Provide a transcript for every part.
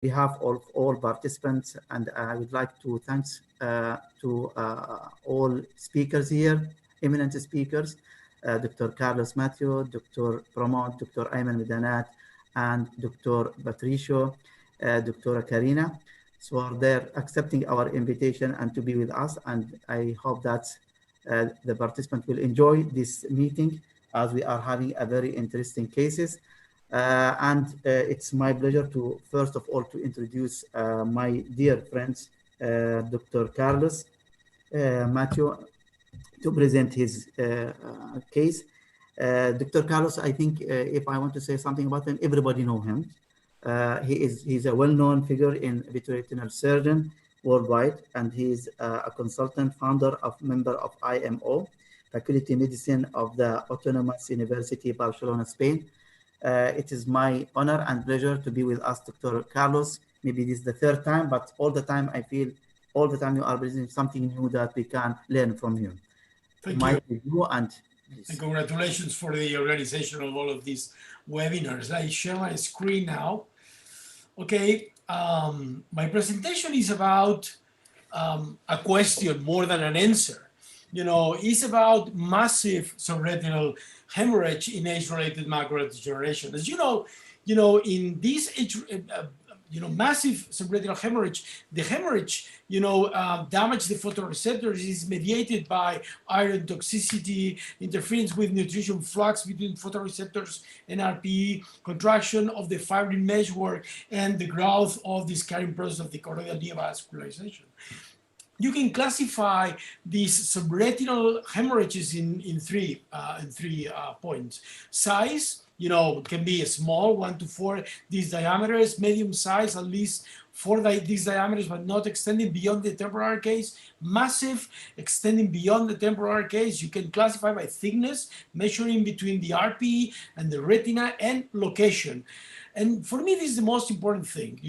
behalf of all participants, and I would like to thanks to all speakers here, eminent speakers, Dr. Carlos Matthew, Dr. Pramod, Dr. Ayman Midanat, and Dr. Patricio, Dr. Karina. So they're accepting our invitation and to be with us, and I hope that the participants will enjoy this meeting as we are having a very interesting cases. It's my pleasure to, first of all, to introduce my dear friends, Dr. Carlos Matthew, to present his case. Dr. Carlos, I think if I want to say something about him, everybody know him. He's a well-known figure in vitreoretinal surgeon worldwide, and he's a consultant, founder of member of IMO, Faculty Medicine of the Autonomous University Barcelona, Spain. It is my honor and pleasure to be with us, Dr. Carlos. Maybe this is the third time, but all the time I feel all the time you are presenting something new that we can learn from you. Thank you. And congratulations for the organization of all of these webinars. I share my screen now. Okay, my presentation is about a question more than an answer. You know, it's about massive subretinal hemorrhage in age-related macular degeneration. As you know, in this massive subretinal hemorrhage, the hemorrhage, damage the photoreceptors is mediated by iron toxicity, interference with nutrition flux between photoreceptors and Rpe, contraction of the fibrin meshwork, and the growth of this carrying process of the choroidal neovascularization. You can classify these subretinal hemorrhages in three points. Size, can be a small, 1 to 4 these diameters, medium size, at least 4 these diameters, but not extending beyond the temporal case. Massive, extending beyond the temporal case. You can classify by thickness, measuring between the Rpe and the retina, and location. And for me, this is the most important thing,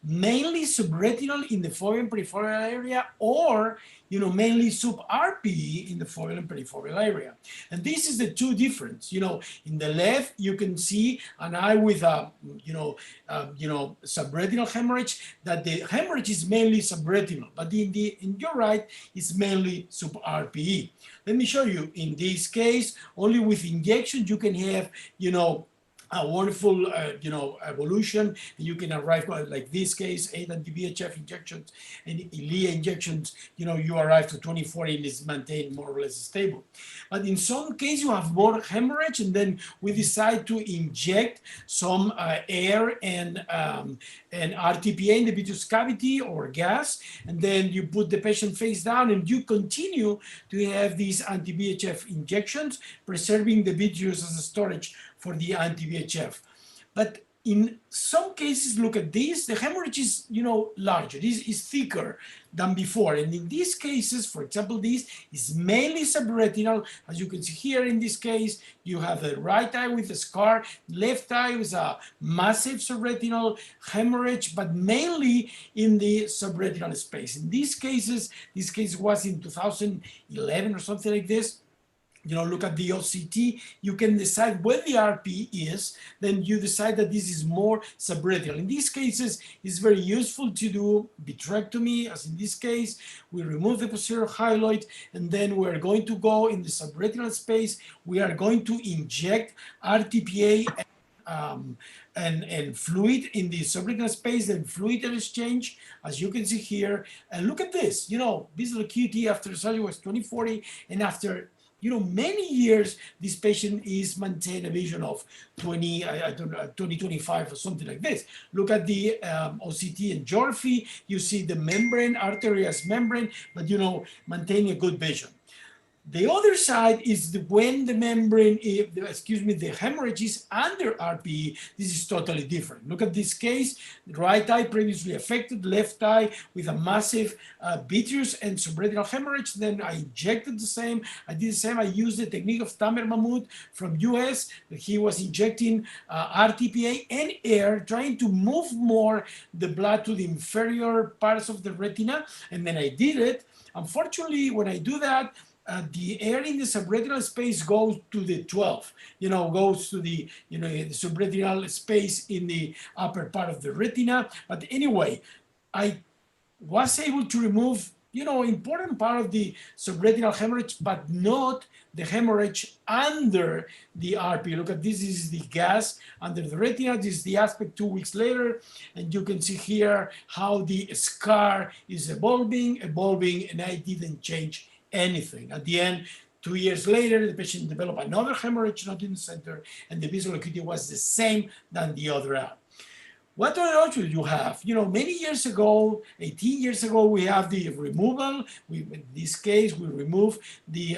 mainly subretinal in the foveal and perifoveal area, or, mainly sub-Rpe in the foveal and perifoveal area. And this is the two difference. In the left, you can see an eye with a, subretinal hemorrhage, that the hemorrhage is mainly subretinal, but in your right, it's mainly sub-Rpe. Let me show you. In this case, only with injection, you can have, a wonderful, evolution. You can arrive, like this case, 8 anti-VEGF injections and Eylea injections, you arrive to 24 and it's maintained more or less stable. But in some cases, you have more hemorrhage, and then we decide to inject some air and RTPA in the vitreous cavity or gas, and then you put the patient face down, and you continue to have these anti-VEGF injections, preserving the vitreous as a storage for the anti-VEGF. But in some cases, look at this, the hemorrhage is, larger, this is thicker than before. And in these cases, for example, this is mainly subretinal. As you can see here in this case, you have the right eye with a scar, left eye with a massive subretinal hemorrhage, but mainly in the subretinal space. In these cases, this case was in 2011 or something like this. Look at the OCT, you can decide where the Rpe is, then you decide that this is more subretinal. In these cases, it's very useful to do vitrectomy, as in this case, we remove the posterior hyaloid, and then we're going to go in the subretinal space, we are going to inject RTPA and fluid in the subretinal space, and fluid exchange, as you can see here. And look at this, visual acuity after surgery was 20/40, and after many years, this patient is maintained a vision of 20/25 or something like this. Look at the OCT and geography. You see the membrane, arterial membrane, but maintaining a good vision. The other side is when the membrane, the hemorrhage is under Rpe, this is totally different. Look at this case, the right eye previously affected, left eye with a massive vitreous and subretinal hemorrhage. Then I injected the same, I did the same, I used the technique of Tamer Mahmoud from US. He was injecting RTPA and air, trying to move more the blood to the inferior parts of the retina, and then I did it. Unfortunately, when I do that, the air in the subretinal space goes to the 12, goes to the, the subretinal space in the upper part of the retina. But anyway, I was able to remove, important part of the subretinal hemorrhage, but not the hemorrhage under the RP. Look at this is the gas under the retina. This is the aspect 2 weeks later. And you can see here how the scar is evolving, and I didn't change anything. At the end, 2 years later, the patient developed another hemorrhage, not in the center, and the visual acuity was the same than the other eye. What other options you have? Many years ago, 18 years ago, we have the removal. In this case, we remove the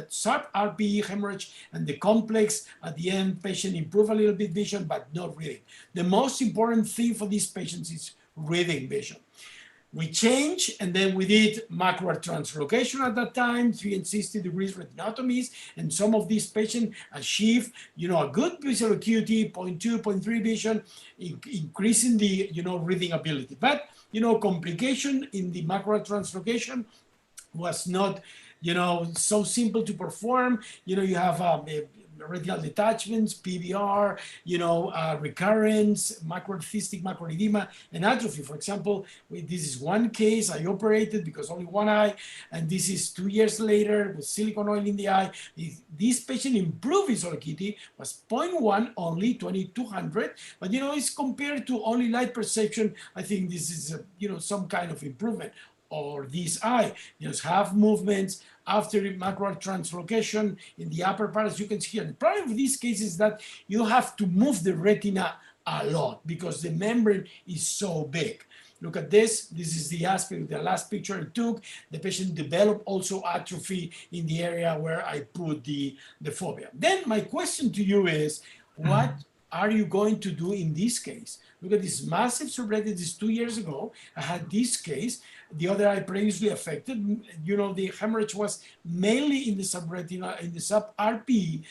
sub-RPE hemorrhage and the complex. At the end, patient improve a little bit vision, but not reading. The most important thing for these patients is reading vision. We changed, and then we did macular translocation at that time, 360 degrees retinotomies, and some of these patients achieve, a good visual acuity, 0.2, 0.3 vision, increasing the, reading ability. But, complication in the macular translocation was not, so simple to perform. You have retinal detachments, PBR, recurrence, macrocystic macular edema, and atrophy. For example, this is one case I operated because only one eye, and this is 2 years later with silicone oil in the eye. This patient improved visual acuity, was 0.1 only, 2200, but it's compared to only light perception. I think this is some kind of improvement. Or this eye, just have movements after macular translocation in the upper part, as you can see here. The problem with this case is that you have to move the retina a lot because the membrane is so big. Look at this. This is the aspect, the last picture I took. The patient developed also atrophy in the area where I put the fovea. Then my question to you is, what are you going to do in this case? Look at this massive subretinal. This 2 years ago. I had this case. The other eye previously affected. The hemorrhage was mainly in the subretinal, in the sub-RP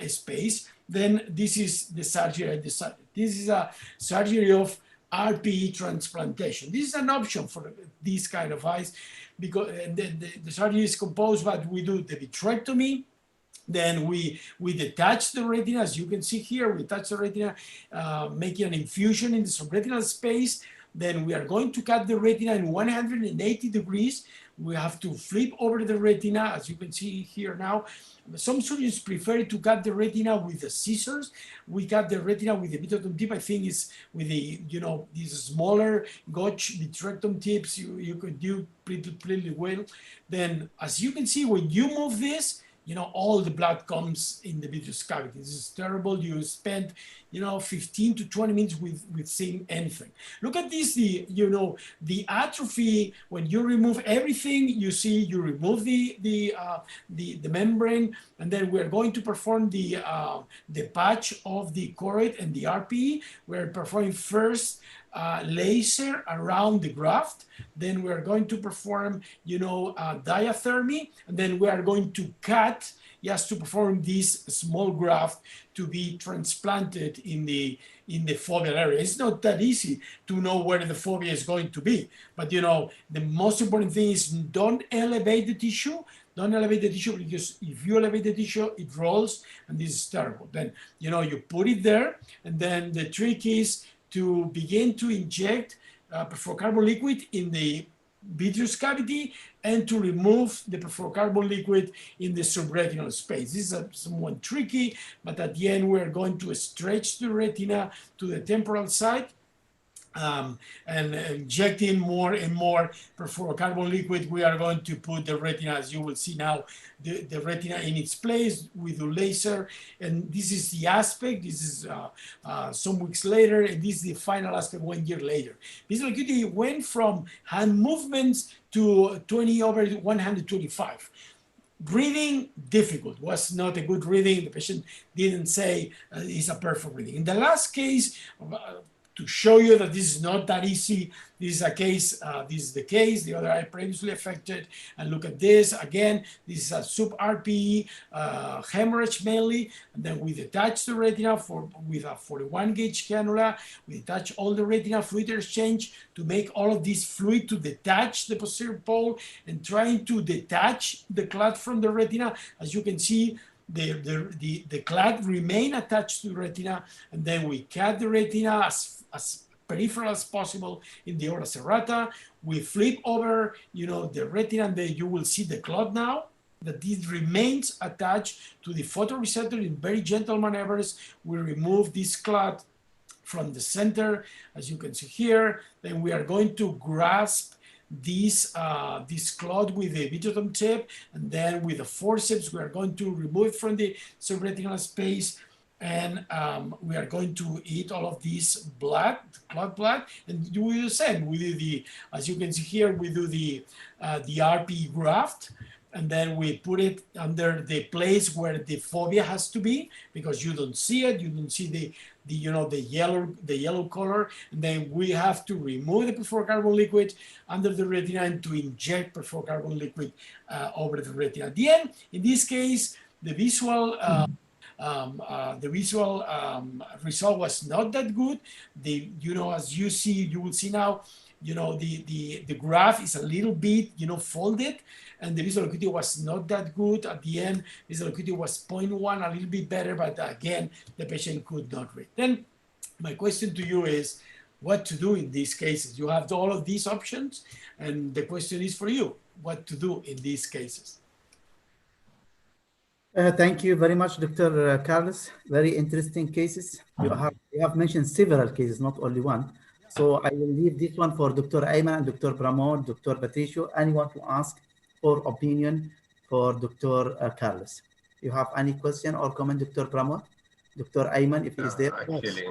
space. Then this is the surgery I decided. This is a surgery of Rpe transplantation. This is an option for these kind of eyes because the surgery is composed, but we do the vitrectomy. Then we detach the retina, as you can see here. We touch the retina, making an infusion in the subretinal space. Then we are going to cut the retina in 180 degrees. We have to flip over the retina, as you can see here now. Some surgeons prefer to cut the retina with the scissors. We cut the retina with the vitrectomy tip. I think it's with the, these smaller gauge vitrectomy tips. You could do pretty well. Then, as you can see, when you move this, all the blood comes in the vitreous cavity. This is terrible. You spend, 15 to 20 minutes with seeing anything. Look at this, the atrophy, when you remove everything, you see you remove the membrane, and then we're going to perform the patch of the choroid and the RPE. We're performing first laser around the graft. Then we are going to perform, diathermy, and then we are going to cut just to perform this small graft to be transplanted in the foveal area. It's not that easy to know where the fovea is going to be, but the most important thing is don't elevate the tissue. Don't elevate the tissue, because if you elevate the tissue, it rolls, and this is terrible. Then, you put it there, and then the trick is to begin to inject perfluorocarbon liquid in the vitreous cavity and to remove the perfluorocarbon liquid in the subretinal space. This is somewhat tricky, but at the end, we're going to stretch the retina to the temporal side and injecting more and more perfluorocarbon liquid. We are going to put the retina, as you will see now, the retina in its place with the laser. And this is the aspect. This is some weeks later, and this is the final aspect 1 year later. Visual acuity went from hand movements to 20/125. Reading, difficult, was not a good reading. The patient didn't say it's a perfect reading. In the last case, to show you that this is not that easy. This is a case, this is the case, the other eye previously affected. And look at this, again, this is a sub-RPE hemorrhage mainly, and then we detach the retina with a 41 gauge cannula. We detach all the retinal fluid exchange to make all of this fluid to detach the posterior pole and trying to detach the clot from the retina. As you can see, the clot remain attached to the retina, and then we cut the retina as peripheral as possible in the ora serrata. We flip over, the retina, and then you will see the clot now, that this remains attached to the photoreceptor in very gentle maneuvers. We remove this clot from the center, as you can see here. Then we are going to grasp this clot with the Videoton tip, and then with the forceps we are going to remove it from the subretinal space, and we are going to eat all of this blood, clot blood, and do the same. We do as you can see here, we do the RP graft, and then we put it under the place where the fovea has to be, because you don't see it, you don't see the yellow color, and then we have to remove the perfluorocarbon liquid under the retina and to inject perfluorocarbon liquid over the retina. At the end, in this case, the visual result was not that good. As you see, you will see now, the graph is a little bit, folded, and the visual acuity was not that good. At the end, visual acuity was 0.1, a little bit better, but again, the patient could not read. Then my question to you is, what to do in these cases? You have all of these options, and the question is for you, what to do in these cases? Thank you very much, Dr. Carlos. Very interesting cases. You have mentioned several cases, not only one. So I will leave this one for Dr. Ayman and Dr. Pramod, Dr. Patricio, anyone to ask for opinion for Dr. Carlos. You have any question or comment, Dr. Pramod? Dr. Ayman, if he is there. Actually,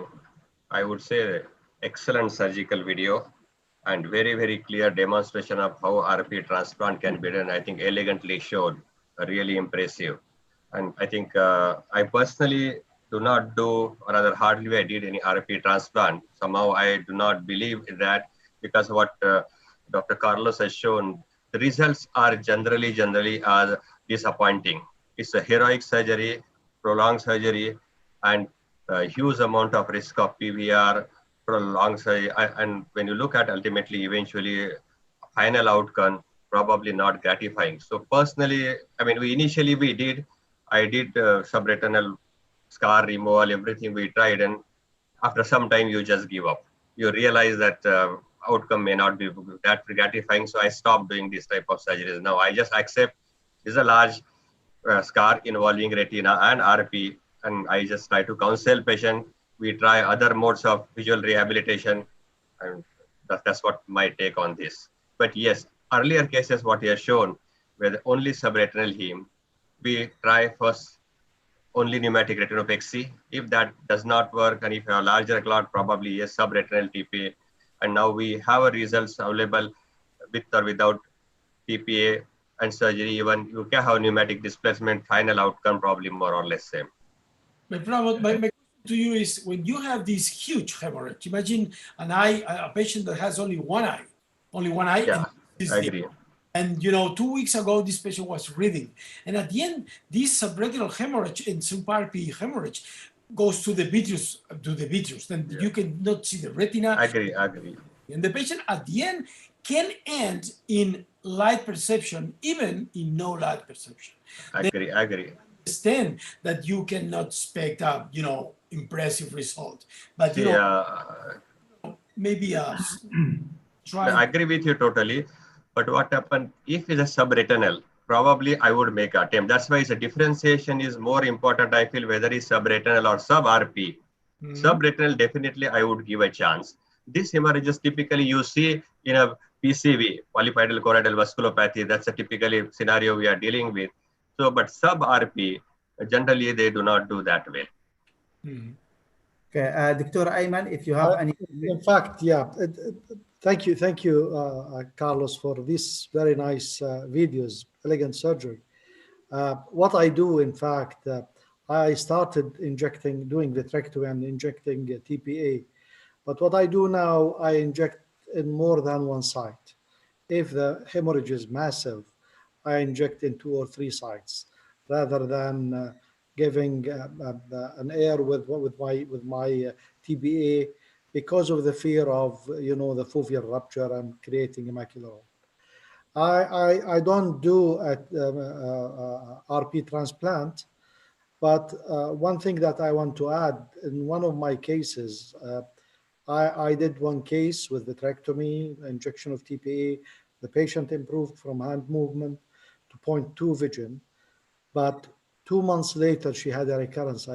I would say excellent surgical video and very, very clear demonstration of how RP transplant can be done. I think elegantly showed, really impressive. And I think I personally do not do, or rather hardly I did any RP transplant. Somehow I do not believe in that, because what Dr. Carlos has shown, the results are generally are disappointing. It's a heroic surgery, prolonged surgery, and a huge amount of risk of PVR, prolonged surgery. And when you look at ultimately, eventually, final outcome, probably not gratifying. So personally, I mean, I did subretinal scar removal, everything we tried, and after some time you just give up. You realize that outcome may not be that gratifying, so I stopped doing this type of surgeries. Now I just accept this is a large scar involving retina and RP, and I just try to counsel patient. We try other modes of visual rehabilitation, and that's what my take on this. But yes, earlier cases what he has shown, where the only subretinal heme, we try first only pneumatic retinopexy. If that does not work, and if you have a larger clot, probably yes, subretinal TPA. And now we have a results available with or without TPA and surgery. Even you can have pneumatic displacement, final outcome probably more or less same. My question to you is, when you have this huge hemorrhage, imagine a patient that has only one eye. Yeah, I agree. And 2 weeks ago, this patient was reading, and at the end, this subretinal hemorrhage and sub-RP hemorrhage goes to the vitreous, then you cannot see the retina. Agree. And the patient at the end can end in light perception, even in no light perception. Agree. Understand that you cannot expect a impressive result, but maybe try. I agree with you totally. But what happened if it's a subretinal? Probably I would make an attempt. That's why the differentiation is more important. I feel whether it's subretinal or sub-RP. Subretinal, definitely I would give a chance. This hemorrhages typically you see in a PCV, polypoidal choroidal vasculopathy. That's a typically scenario we are dealing with. So, but sub-RP, generally they do not do that well. Okay, Dr. Ayman, if you have any. In fact, yeah. Thank you, Carlos, for these very nice videos, elegant surgery. What I do, in fact, I started doing vitrectomy and injecting TPA But what I do now, I inject in more than one site. If the hemorrhage is massive, I inject in 2 or 3 sites rather than giving an air with my TBA because of the fear of the foveal rupture and creating a macular. I don't do RP transplant, but one thing that I want to add, in one of my cases, I did one case with vitrectomy, injection of TPA. The patient improved from hand movement to 0.2 vision, but 2 months later she had a recurrence.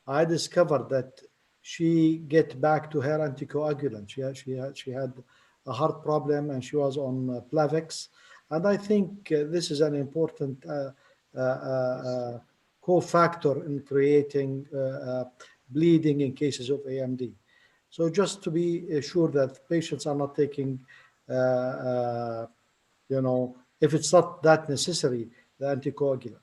I discovered that she get back to her anticoagulant. She had a heart problem and she was on Plavix, and I think this is an important cofactor in creating bleeding in cases of AMD. So just to be sure that patients are not taking, if it's not that necessary, the anticoagulant.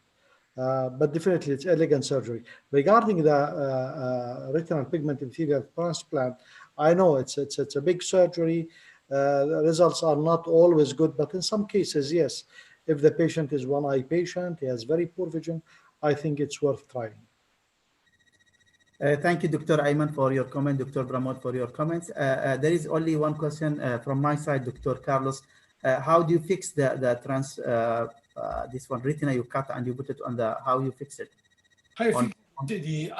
But definitely it's elegant surgery. Regarding the retinal pigment epithelial transplant, I know it's a big surgery. The results are not always good, but in some cases, yes. If the patient is one eye patient, he has very poor vision, I think it's worth trying. Thank you, Dr. Ayman, for your comment, Dr. Pramod, for your comments. There is only one question from my side, Dr. Carlos. How do you fix this one retina you cut and you put it on how you fix it? How you fix the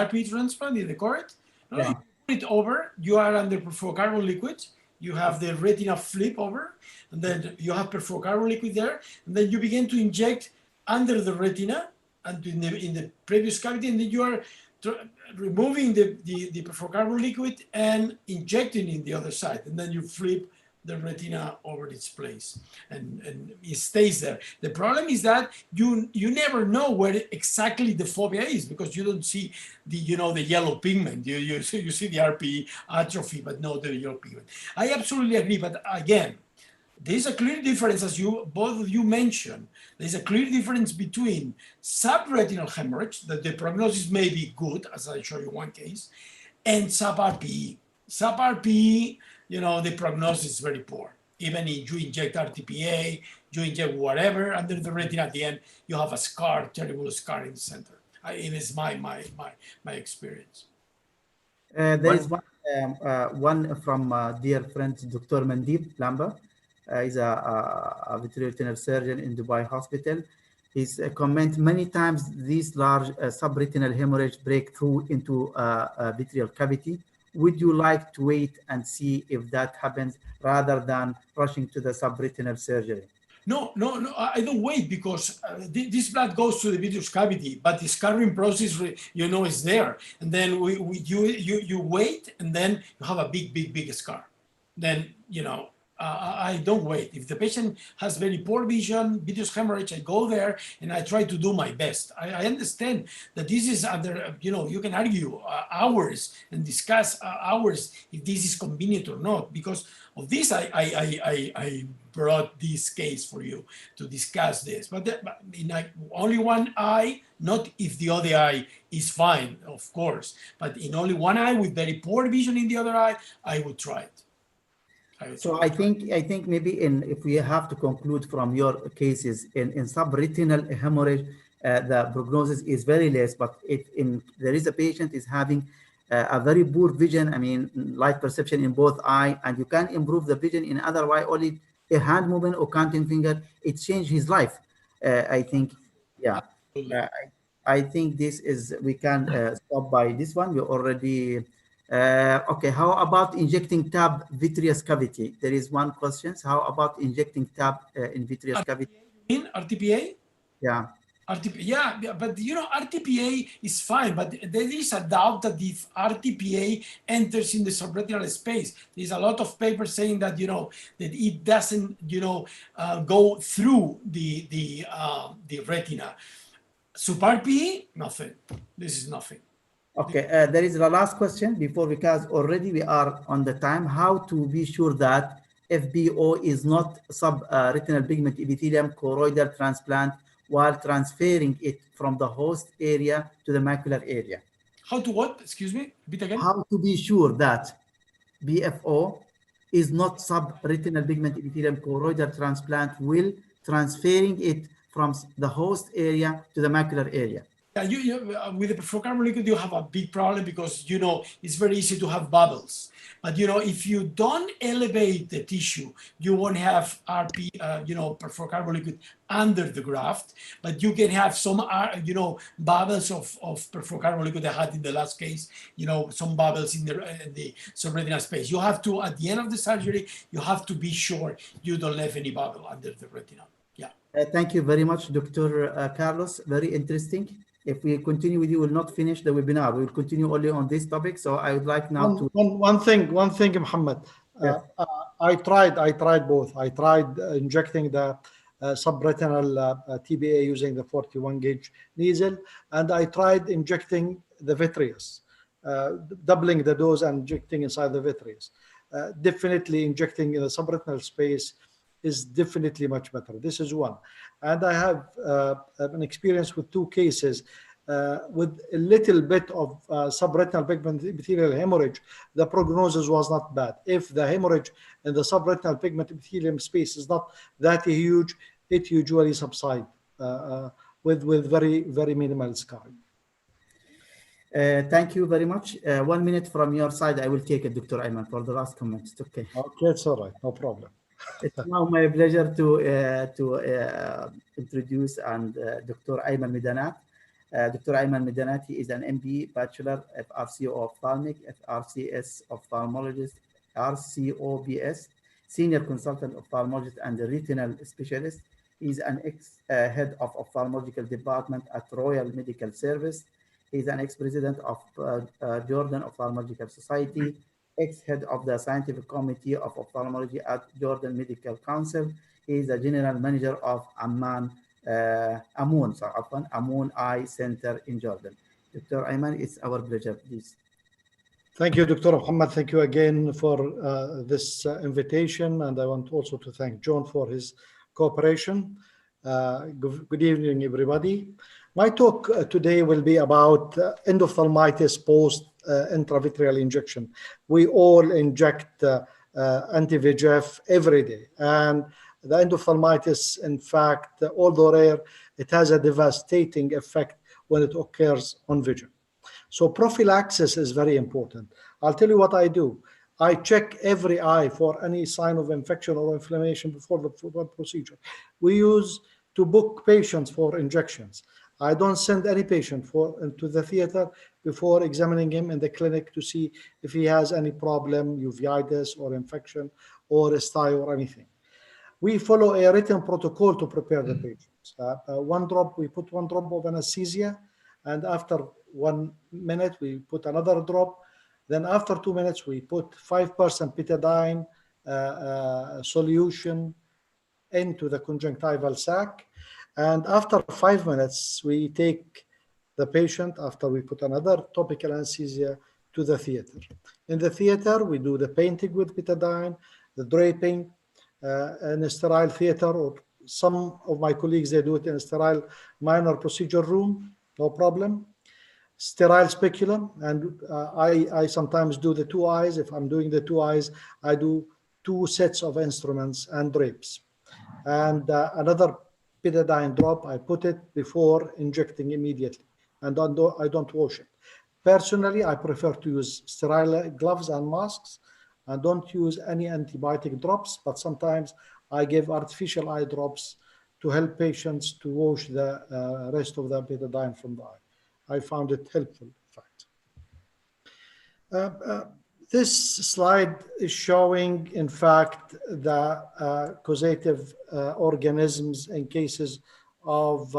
Rpe transplant, is it correct? No, Yeah. you put it over, you are under perfluorocarbon liquid, you have the retina flip over, and then you have perfluorocarbon liquid there, and then you begin to inject under the retina and in the previous cavity, and then you are removing the perfluorocarbon liquid and injecting in the other side, and then you flip the retina over its place, and it stays there. The problem is that you never know where exactly the fovea is, because you don't see the the yellow pigment. You see the RPE atrophy, but not the yellow pigment. I absolutely agree, but again, there's a clear difference, as both of you mentioned. There's a clear difference between subretinal hemorrhage, that the prognosis may be good, as I show you one case, and sub-RPE. Sub-RPE, the prognosis is very poor. Even if you inject RTPA, you inject whatever under the retina, at the end, you have a scar, terrible scar in the center. It is my experience. There is one from dear friend, Dr. Mandeep Lamba. He's a vitreoretinal surgeon in Dubai Hospital. His comment: many times these large subretinal hemorrhage break through into a vitreal cavity. Would you like to wait and see if that happens rather than rushing to the subretinal surgery? No, I don't wait, because this blood goes to the vitreous cavity, but the scarring process, is there. And then you wait, and then you have a big scar. Then, I don't wait. If the patient has very poor vision, vitreous hemorrhage, I go there and I try to do my best. I understand that this is under, you can argue hours and discuss hours if this is convenient or not. Because of this, I brought this case for you to discuss this. But in only one eye, not if the other eye is fine, of course. But in only one eye with very poor vision in the other eye, I would try it. So I think maybe if we have to conclude from your cases in subretinal hemorrhage, the prognosis is very less. But if there is a patient is having a very poor vision, I mean light perception in both eye, and you can improve the vision in other eye, only a hand movement or counting finger, it changed his life. I think, yeah. I think this is, we can stop by this one. We already. Okay, how about injecting tab vitreous cavity? There is one question. How about injecting tab in vitreous cavity? In RTPA? Yeah. Yeah, but RTPA is fine, but there is a doubt that if RTPA enters in the subretinal space, there's a lot of papers saying that that it doesn't go through the retina. Sub-RPE, nothing. This is nothing. Okay, there is the last question before, because already we are on the time. How to be sure that FBO is not subretinal pigment epithelium choroidal transplant while transferring it from the host area to the macular area? How to what? Excuse me? Repeat again. How to be sure that BFO is not subretinal pigment epithelium choroidal transplant will transferring it from the host area to the macular area. Yeah, with the perfluorocarbon liquid, you have a big problem because, it's very easy to have bubbles. But, if you don't elevate the tissue, you won't have RP, perfluorocarbon liquid under the graft, but you can have some, bubbles of perfluorocarbon liquid I had in the last case, some bubbles in the subretinal space. You have to, at the end of the surgery, you have to be sure you don't leave any bubble under the retina. Yeah. Thank you very much, Dr. Carlos. Very interesting. If we continue with you, we will not finish the webinar. We will continue only on this topic. So I would like now to one thing, Muhammad. Yeah. I tried both. I tried injecting the subretinal TBA using the 41 gauge needle, and I tried injecting the vitreous, doubling the dose and injecting inside the vitreous. Definitely injecting in the subretinal space is definitely much better. This is one. And I have an experience with two cases with a little bit of subretinal pigment epithelial hemorrhage. The prognosis was not bad. If the hemorrhage in the subretinal pigment epithelium space is not that huge, it usually subsides with very, very minimal scarring. Thank you very much. 1 minute from your side. I will take it, Dr. Ayman, for the last comments. Okay. Okay, it's all right. No problem. It's now my pleasure to introduce Dr. Ayman Midanat. Dr. Ayman Midanat, he is an MD, Bachelor, FRCO Ophthalmic, FRCS Ophthalmologist, RCOBS, Senior Consultant Ophthalmologist and Retinal Specialist. He is an ex-head of Ophthalmological Department at Royal Medical Service. He is an ex-president of Jordan Ophthalmological Society, ex-head of the Scientific Committee of Ophthalmology at Jordan Medical Council. He is the general manager of Amoon Eye Center in Jordan. Dr. Ayman, it's our pleasure, please. Thank you, Dr. Muhammad. Thank you again for this invitation. And I want also to thank John for his cooperation. Good evening, everybody. My talk today will be about endophthalmitis post intravitreal injection. We all inject anti-VEGF every day. And the endophthalmitis, in fact, although rare, it has a devastating effect when it occurs on vision. So prophylaxis is very important. I'll tell you what I do. I check every eye for any sign of infection or inflammation before the procedure. We use to book patients for injections. I don't send any patient to the theater before examining him in the clinic to see if he has any problem, uveitis or infection or STI or anything. We follow a written protocol to prepare the patients. We put one drop of anesthesia, and after 1 minute, we put another drop. Then after 2 minutes, we put 5% betadine solution into the conjunctival sac. And after 5 minutes, we take the patient, after we put another topical anesthesia, to the theater. In the theater, we do the painting with betadine, the draping in a sterile theater, or some of my colleagues, they do it in a sterile minor procedure room, no problem. Sterile speculum, and I sometimes do the 2 eyes. If I'm doing the 2 eyes, I do 2 sets of instruments and drapes. And another betadine drop, I put it before injecting immediately, and I don't wash it. Personally, I prefer to use sterile gloves and masks. I don't use any antibiotic drops, but sometimes I give artificial eye drops to help patients to wash the rest of the betadine from the eye. I found it helpful, in fact. This slide is showing, in fact, the causative organisms in cases of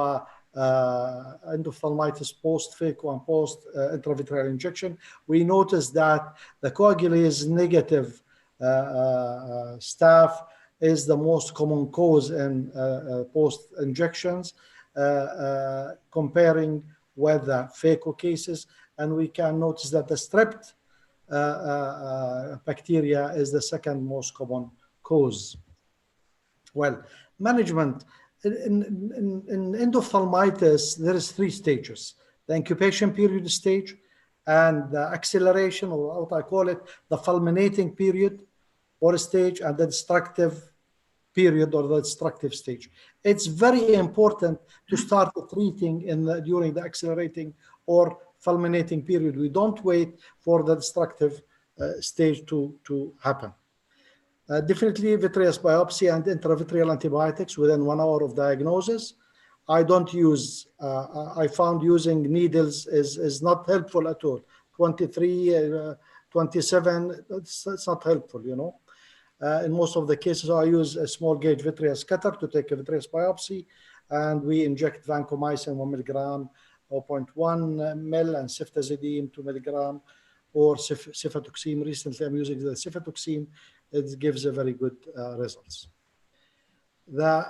endophthalmitis post-phaco and post-intravitreal injection. We noticed that the coagulase negative staph is the most common cause in post-injections, comparing with the phaco cases. And we can notice that the strep bacteria is the second most common cause. Well, management. In endophthalmitis, there is 3 stages. The incubation period stage, and the acceleration, or what I call it, the fulminating period or stage, and the destructive period or the destructive stage. It's very important to start treating during the accelerating or fulminating period. We don't wait for the destructive stage to happen. Definitely vitreous biopsy and intravitreal antibiotics within 1 hour of diagnosis. I don't use, I found using needles is not helpful at all. 23, 27, it's not helpful, you know. In most of the cases, I use a small gauge vitreous cutter to take a vitreous biopsy, and we inject vancomycin 1 milligram, 0.1 mil, and ceftazidime 2 milligram, or cefotoxime. Recently, I'm using the cefotoxime. It gives a very good results. The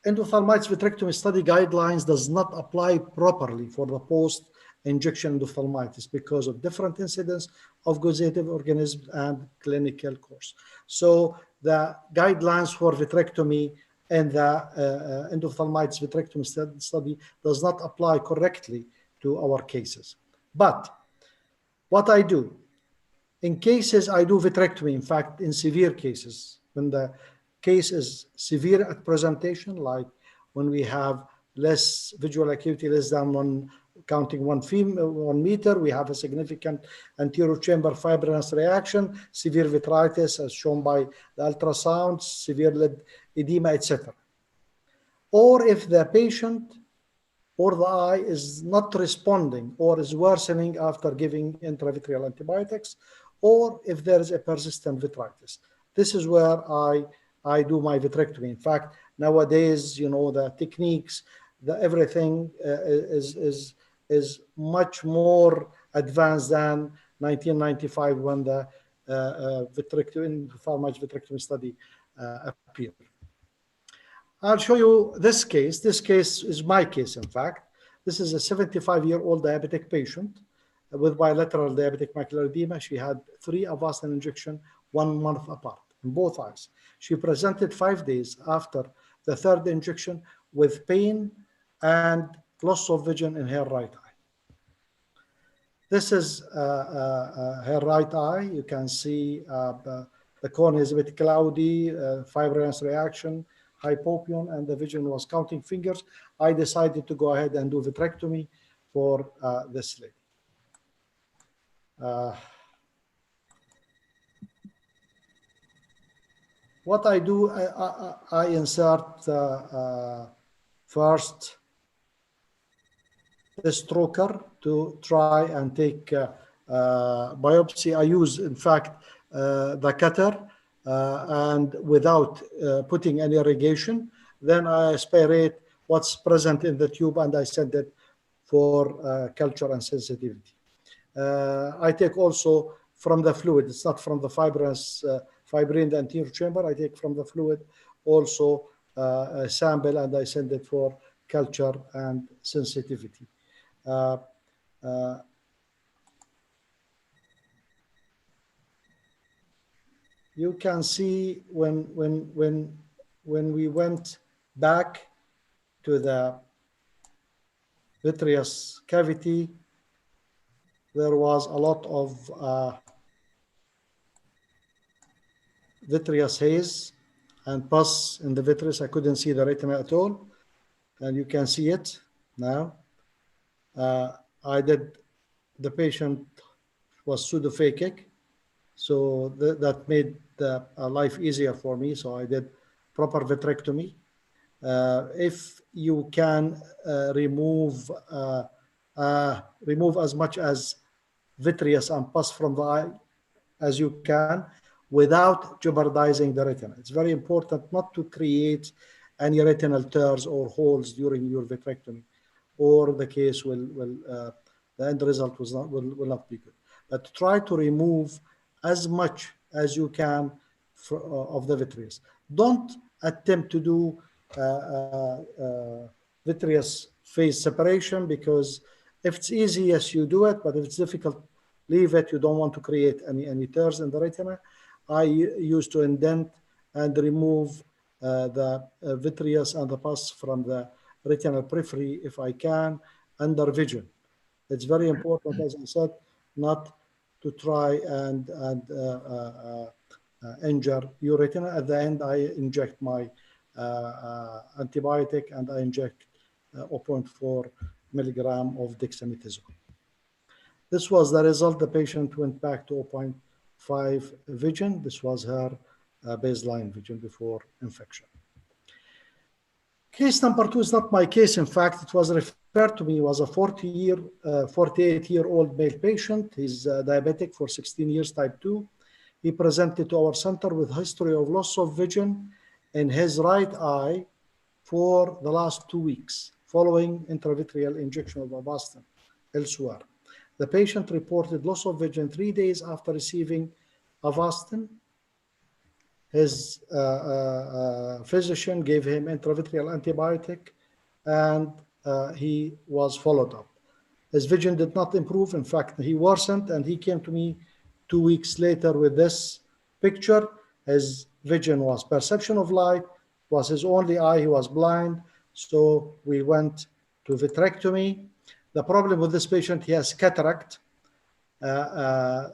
endophthalmitis vitrectomy study guidelines does not apply properly for the post-injection endophthalmitis because of different incidence of causative organisms and clinical course. So the guidelines for vitrectomy and the endophthalmitis vitrectomy study does not apply correctly to our cases. But what I do, in cases I do vitrectomy, in fact, in severe cases, when the case is severe at presentation, like when we have less visual acuity, less than counting 1 meter, we have a significant anterior chamber fibrinous reaction, severe vitritis as shown by the ultrasound, severe lid edema, etc. Or if the patient or the eye is not responding or is worsening after giving intravitreal antibiotics, or if there is a persistent vitritis. This is where I do my vitrectomy. In fact, nowadays, you know, the techniques, everything is much more advanced than 1995 when the vitrectomy study appeared. I'll show you this case. This case is my case, in fact. This is a 75-year-old diabetic patient with bilateral diabetic macular edema. She had 3 Avastin injections 1 month apart in both eyes. She presented 5 days after the 3rd injection with pain and loss of vision in her right eye. This is her right eye. You can see the cornea is a bit cloudy, fibrinous reaction, hypopion, and the vision was counting fingers. I decided to go ahead and do vitrectomy for this lady. What I do, I insert first the stroker to try and take biopsy. I use, in fact, the cutter and without putting any irrigation. Then I aspirate what's present in the tube and I send it for culture and sensitivity. I take also from the fluid. It's not from the fibrin, the anterior chamber. I take from the fluid also a sample and I send it for culture and sensitivity. You can see when we went back to the vitreous cavity, there was a lot of vitreous haze and pus in the vitreous. I couldn't see the retina at all, and you can see it now. The patient was pseudophakic, so that made life easier for me. So I did proper vitrectomy. If you can remove as much as vitreous and pus from the eye as you can without jeopardizing the retina. It's very important not to create any retinal tears or holes during your vitrectomy, or the case the end result will not be good. But try to remove as much as you can of the vitreous. Don't attempt to do vitreous phase separation, because if it's easy, yes, you do it, but if it's difficult, leave it. You don't want to create any tears in the retina. I used to indent and remove the vitreous and the pus from the retinal periphery if I can, under vision. It's very important, as I said, not to try and injure your retina. At the end, I inject my antibiotic, and I inject 0.4 milligram of dexamethasone. This was the result. The patient went back to 0.5 vision. This was her baseline vision before infection. Case number 2 is not my case. In fact, it was referred to me. He was a 48-year-old male patient. He's diabetic for 16 years, type 2. He presented to our center with history of loss of vision in his right eye for the last 2 weeks following intravitreal injection of Avastin elsewhere. The patient reported loss of vision 3 days after receiving Avastin. His physician gave him intravitreal antibiotic, and he was followed up. His vision did not improve. In fact, he worsened, and he came to me 2 weeks later with this picture. His vision was perception of light, was his only eye. He was blind. So we went to vitrectomy. The problem with this patient, he has cataract. The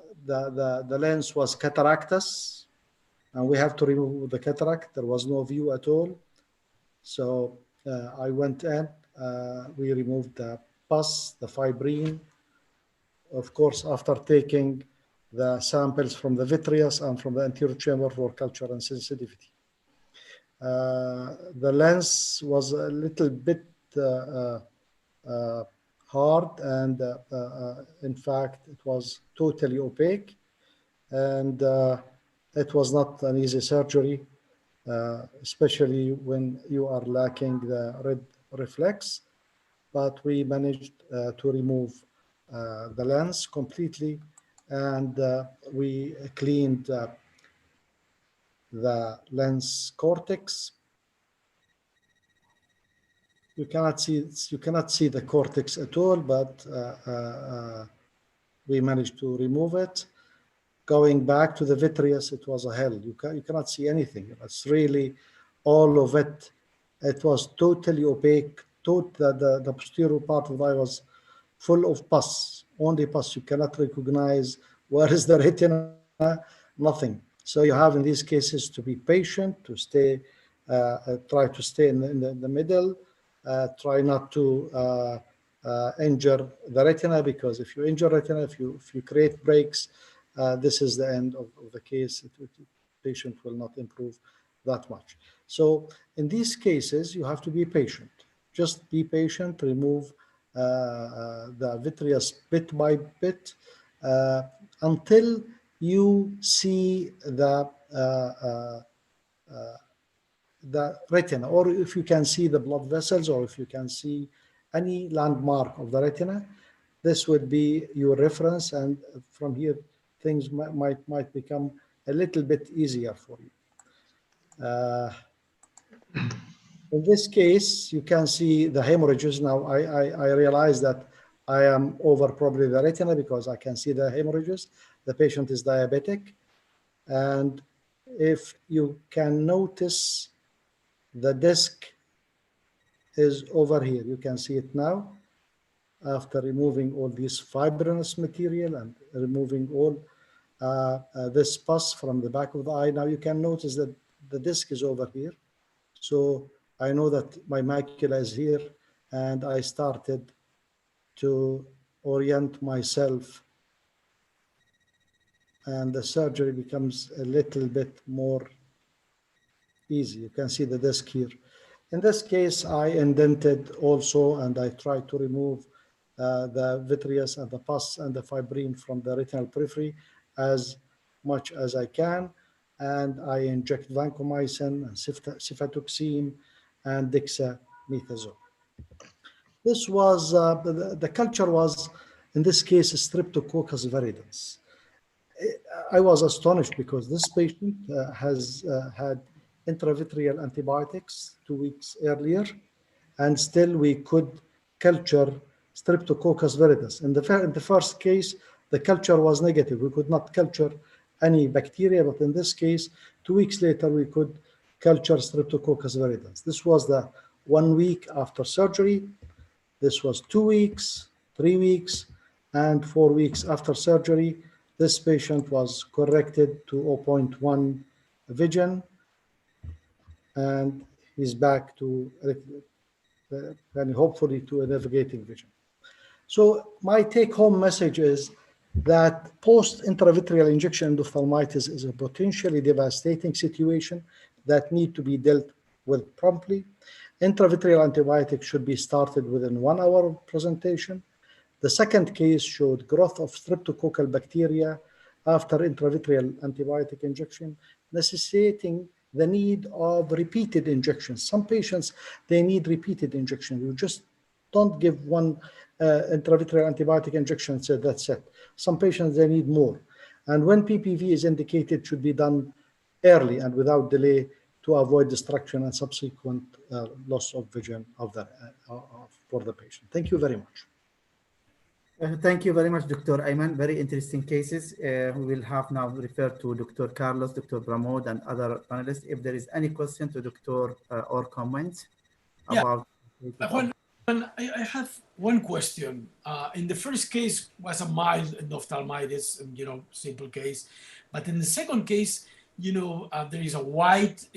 lens was cataractus, and we have to remove the cataract. There was no view at all. So I went in. We removed the pus, the fibrin. Of course, after taking the samples from the vitreous and from the anterior chamber for culture and sensitivity. The lens was a little bit hard, and in fact, it was totally opaque, and it was not an easy surgery, especially when you are lacking the red reflex, but we managed to remove the lens completely, and we cleaned the lens cortex. You cannot see the cortex at all, but we managed to remove it. Going back to the vitreous, it was a hell. You cannot see anything. It's really all of it. It was totally opaque. The posterior part of the eye was full of pus, only pus. You cannot recognize where is the retina, nothing. So you have in these cases to be patient, to stay, try to stay in the middle, try not to injure the retina, because if you injure retina, if you create breaks, this is the end of the case. The patient will not improve that much. So in these cases, you have to be patient. Just be patient, remove the vitreous bit by bit until you see the retina, or if you can see the blood vessels, or if you can see any landmark of the retina. This would be your reference, and from here things might become a little bit easier for you. In this case, you can see the hemorrhages. Now I realize that I am over probably the retina because I can see the hemorrhages. The patient is diabetic, and if you can notice, the disc is over here. You can see it now. After removing all this fibrinous material and removing all this pus from the back of the eye, now you can notice that the disc is over here. So I know that my macula is here, and I started to orient myself, and the surgery becomes a little bit more easy. You can see the disc here. In this case, I indented also, and I tried to remove the vitreous and the pus and the fibrin from the retinal periphery as much as I can. And I inject vancomycin and cefotaxime and dexamethasone. This was, the culture was, in this case, Streptococcus viridans. I was astonished because this patient has had intravitreal antibiotics 2 weeks earlier, and still we could culture Streptococcus viridans. In the first case, the culture was negative. We could not culture any bacteria, but in this case, 2 weeks later, we could culture Streptococcus viridans. This was the 1 week after surgery. This was 2 weeks. 3 weeks and 4 weeks after surgery. This patient was corrected to 0.1 vision, and he's back to and hopefully to a navigating vision. So my take-home message is that post-intravitreal injection endophthalmitis is a potentially devastating situation that need to be dealt with promptly. Intravitreal antibiotics should be started within 1 hour of presentation. The second case showed growth of streptococcal bacteria after intravitreal antibiotic injection, necessitating the need of repeated injections. Some patients, they need repeated injection. You just don't give one intravitreal antibiotic injection and say that's it. Some patients, they need more. And when PPV is indicated, should be done early and without delay to avoid destruction and subsequent loss of vision for the patient. Thank you very much. Thank you very much, Dr. Ayman. Very interesting cases. We will have now refer to Dr. Carlos, Dr. Pramod, and other panelists. If there is any question to Dr. Or comments about. I have one question. In the first case was a mild endophthalmitis, simple case. But in the second case, there is a white,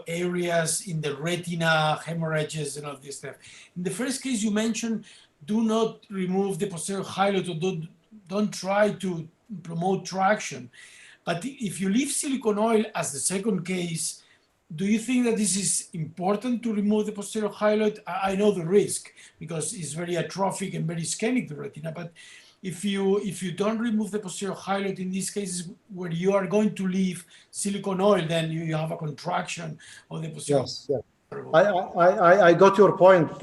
areas in the retina, hemorrhages, and all this stuff. In the first case, you mentioned, do not remove the posterior highlight, or don't try to promote traction. But if you leave silicone oil as the second case, do you think that this is important to remove the posterior highlight? I know the risk because it's very atrophic and very ischemic, the retina, but if you don't remove the posterior highlight in these cases where you are going to leave silicone oil, then you have a contraction of the posterior. Yes, yes. I got your point,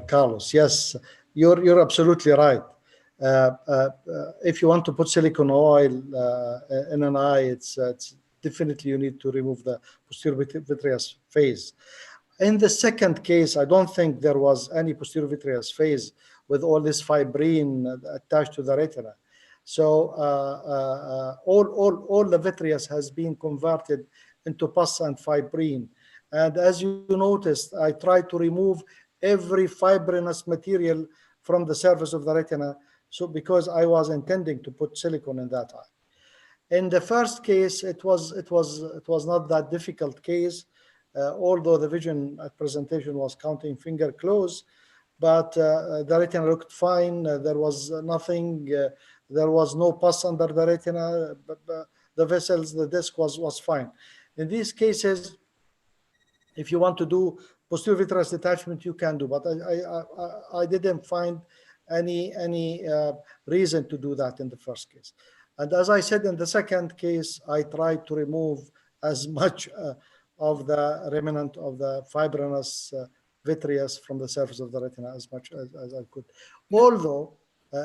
Carlos. Yes, you're absolutely right. If you want to put silicone oil in an eye, it's definitely you need to remove the posterior vitreous phase. In the second case, I don't think there was any posterior vitreous phase with all this fibrin attached to the retina. So all the vitreous has been converted into pus and fibrin. And as you noticed, I tried to remove every fibrinous material from the surface of the retina, so because I was intending to put silicone in that eye. In the first case, it was not that difficult case, although the vision at presentation was counting finger close, but the retina looked fine. There was nothing. There was no pus under the retina. The vessels, the disc was fine. In these cases, if you want to do posterior vitreous detachment, you can do, but I didn't find any reason to do that in the first case. And as I said, in the second case, I tried to remove as much of the remnant of the fibrinous vitreous from the surface of the retina as much as I could. Although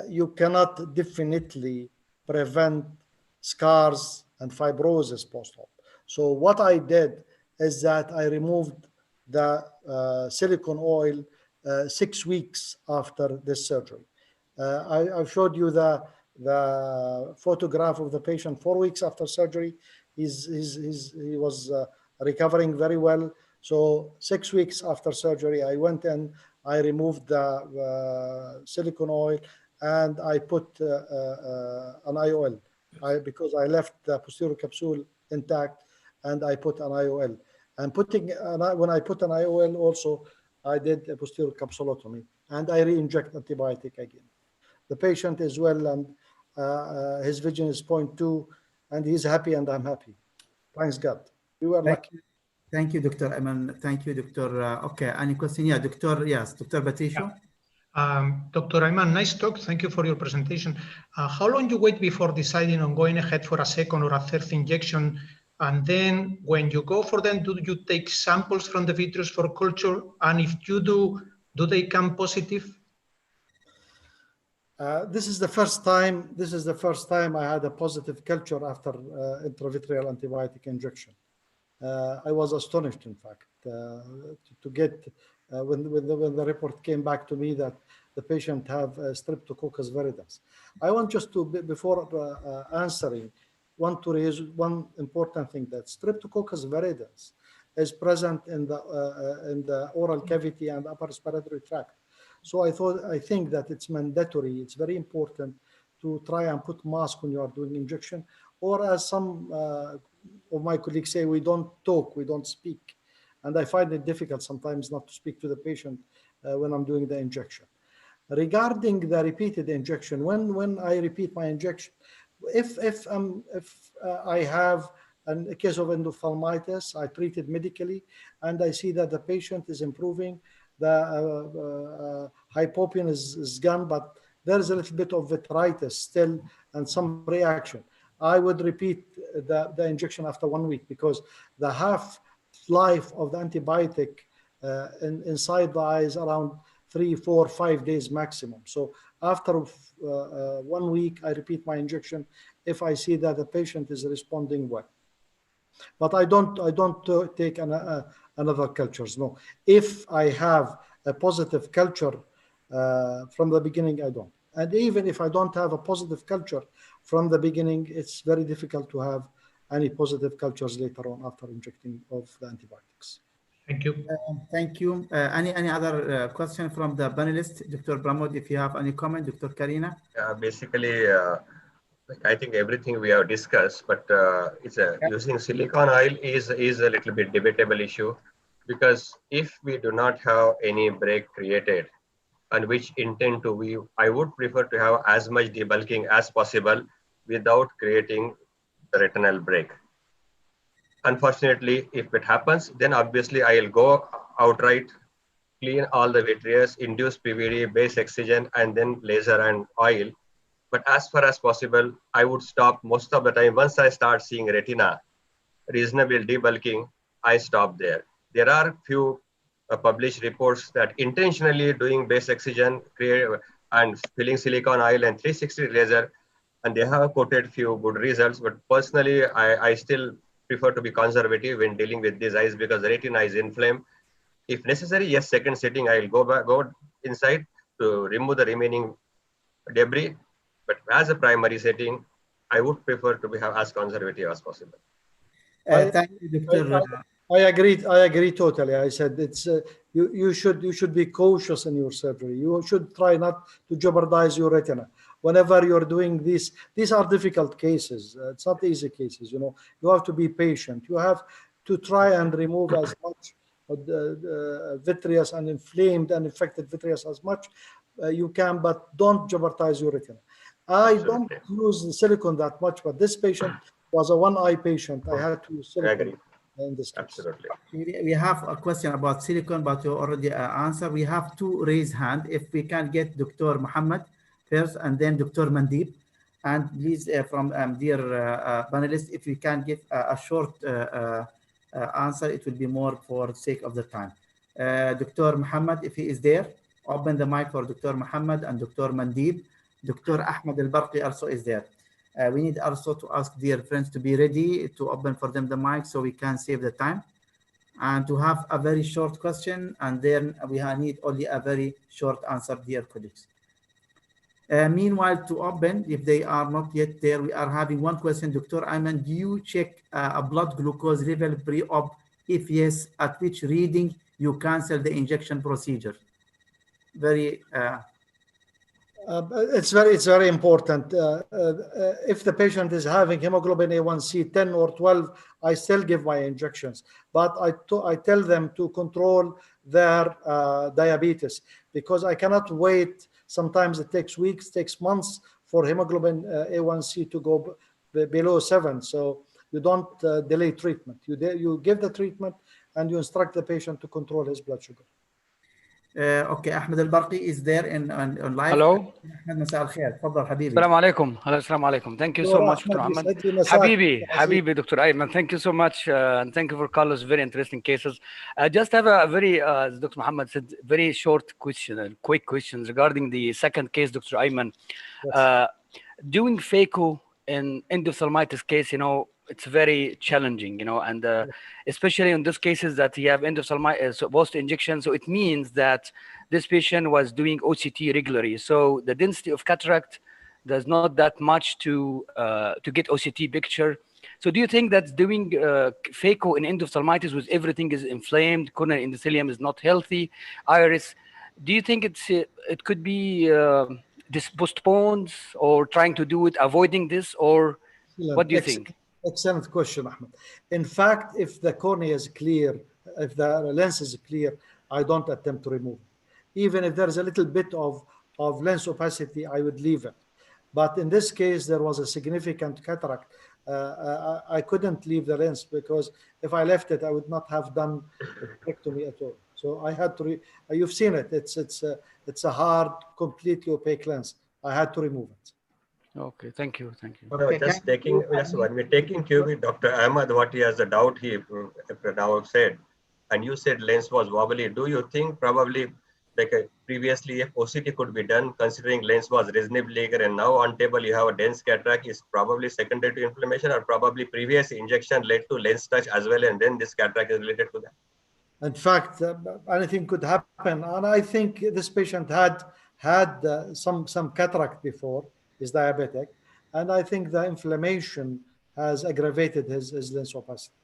you cannot definitely prevent scars and fibrosis post-op. So what I did is that I removed the silicone oil 6 weeks after this surgery. I showed you the photograph of the patient 4 weeks after surgery. He was recovering very well. So 6 weeks after surgery, I went in, I removed the silicone oil, and I put an IOL because I left the posterior capsule intact, and I put an IOL. And when I put an IOL also, I did a posterior capsulotomy, and I re-inject antibiotic again. The patient is well, and his vision is 0.2, and he's happy, and I'm happy. Thanks God. We were lucky. Thank you, Dr. Ayman. Thank you, Dr. Okay, any question? Yeah, Dr. Patricio. Dr. Ayman, nice talk. Thank you for your presentation. How long you wait before deciding on going ahead for a second or a third injection? And then when you go for them, do you take samples from the vitreous for culture? And if you do they come positive? This is the first time I had a positive culture after intravitreal antibiotic injection. I was astonished, in fact, to get when the report came back to me that the patient have Streptococcus viridis. I want just to, before answering, want to raise one important thing, that Streptococcus viridis is present in the oral cavity and upper respiratory tract. So I think that it's mandatory. It's very important to try and put mask when you are doing injection, or as some of my colleagues say, we don't talk, we don't speak. And I find it difficult sometimes not to speak to the patient when I'm doing the injection. Regarding the repeated injection, when I repeat my injection, if I have a case of endophthalmitis, I treat it medically, and I see that the patient is improving, the hypopyon is gone, but there is a little bit of vitritis still and some reaction. I would repeat the injection after 1 week, because the half-life of the antibiotic inside the eye is around 3, 4, 5 days maximum. So after 1 week, I repeat my injection if I see that the patient is responding well. But I don't take another cultures. No, if I have a positive culture from the beginning, I don't. And even if I don't have a positive culture from the beginning, it's very difficult to have any positive cultures later on after injecting of the antibiotics. Thank you. Thank you. Any other question from the panelists? Dr. Pramod, if you have any comment, Dr. Karina? Basically, I think everything we have discussed, but using silicone oil is a little bit debatable issue, because if we do not have any break created, and which intent to I would prefer to have as much debulking as possible without creating the retinal break. Unfortunately, if it happens, then obviously I'll go outright, clean all the vitreous, induce PVD, base excision, and then laser and oil. But as far as possible, I would stop most of the time. Once I start seeing retina, reasonable debulking, I stop there. There are few published reports that intentionally doing base excision and filling silicone oil and 360 laser, and they have quoted few good results. But personally, I still prefer to be conservative when dealing with these eyes, because the retina is inflamed. If necessary, yes, second sitting, I'll go inside to remove the remaining debris. But as a primary setting, I would prefer to have as conservative as possible. Thank you, Dr. I agree totally. I said it's you should be cautious in your surgery. You should try not to jeopardize your retina. Whenever you're doing this, these are difficult cases. It's not easy cases. You have to be patient. You have to try and remove as much of the vitreous and inflamed and infected vitreous as much you can, but don't jeopardize your retina. I don't use the silicone that much, but this patient was a one-eye patient. I had to use silicone in this case. Absolutely. We have a question about silicone, but you already answered. We have two raised hands. If we can get Dr. Muhammad first and then Dr. Mandip. And please, from dear panelists, if we can give a short answer, it will be more for the sake of the time. Dr. Muhammad, if he is there, open the mic for Dr. Muhammad and Dr. Mandip. Dr. Ahmed Al-Barqi also is there. We need also to ask dear friends to be ready to open for them the mic so we can save the time, and to have a very short question, and then we need only a very short answer, dear colleagues. Meanwhile, to open, if they are not yet there, we are having one question. Dr. Ayman, do you check a blood glucose level pre-op? If yes, at which reading you cancel the injection procedure? Very it's very important. If the patient is having hemoglobin A1C 10 or 12, I still give my injections, but I tell them to control their diabetes, because I cannot wait. Sometimes it takes weeks, takes months for hemoglobin A1C to go below 7. So you don't delay treatment. You give the treatment and you instruct the patient to control his blood sugar. Okay, Ahmed Al-Barqi is there on live. Hello. Ahmed, مساء الخير. تفضل حبيبي. السلام عليكم. Hello, السلام عليكم. Thank you so much, Dr. Ahmed. Habibi, Dr. Ayman. Thank you so much, and thank you for Carlos. Very interesting cases. I just have a very, as Dr. Muhammad said, very short question, quick questions regarding the second case, Dr. Ayman. Yes. Doing phaco in endophthalmitis case, it's very challenging, and especially in those cases that you have endophthalmitis post-injection. So it means that this patient was doing OCT regularly. So the density of cataract does not that much to get OCT picture. So do you think that doing phaco in endophthalmitis with everything is inflamed, corneal endothelium is not healthy, iris Do you think it could be this postponed or trying to do it, avoiding this, or what do you think? Excellent question, Ahmed. In fact, if the cornea is clear, if the lens is clear, I don't attempt to remove it. Even if there is a little bit of lens opacity, I would leave it. But in this case, there was a significant cataract. I couldn't leave the lens because if I left it, I would not have done a vitrectomy at all. So I had to. You've seen it. It's a hard, completely opaque lens. I had to remove it. Okay, thank you. No, just taking just one. We're taking cue with Dr. Ahmad what he has a doubt he now said, and you said lens was wobbly. Do you think probably like previously if OCT could be done considering lens was reasonably bigger and now on table you have a dense cataract is probably secondary to inflammation, or probably previous injection led to lens touch as well and then this cataract is related to that? In fact, anything could happen, and I think this patient had some cataract before. Is diabetic, and I think the inflammation has aggravated his lens opacity.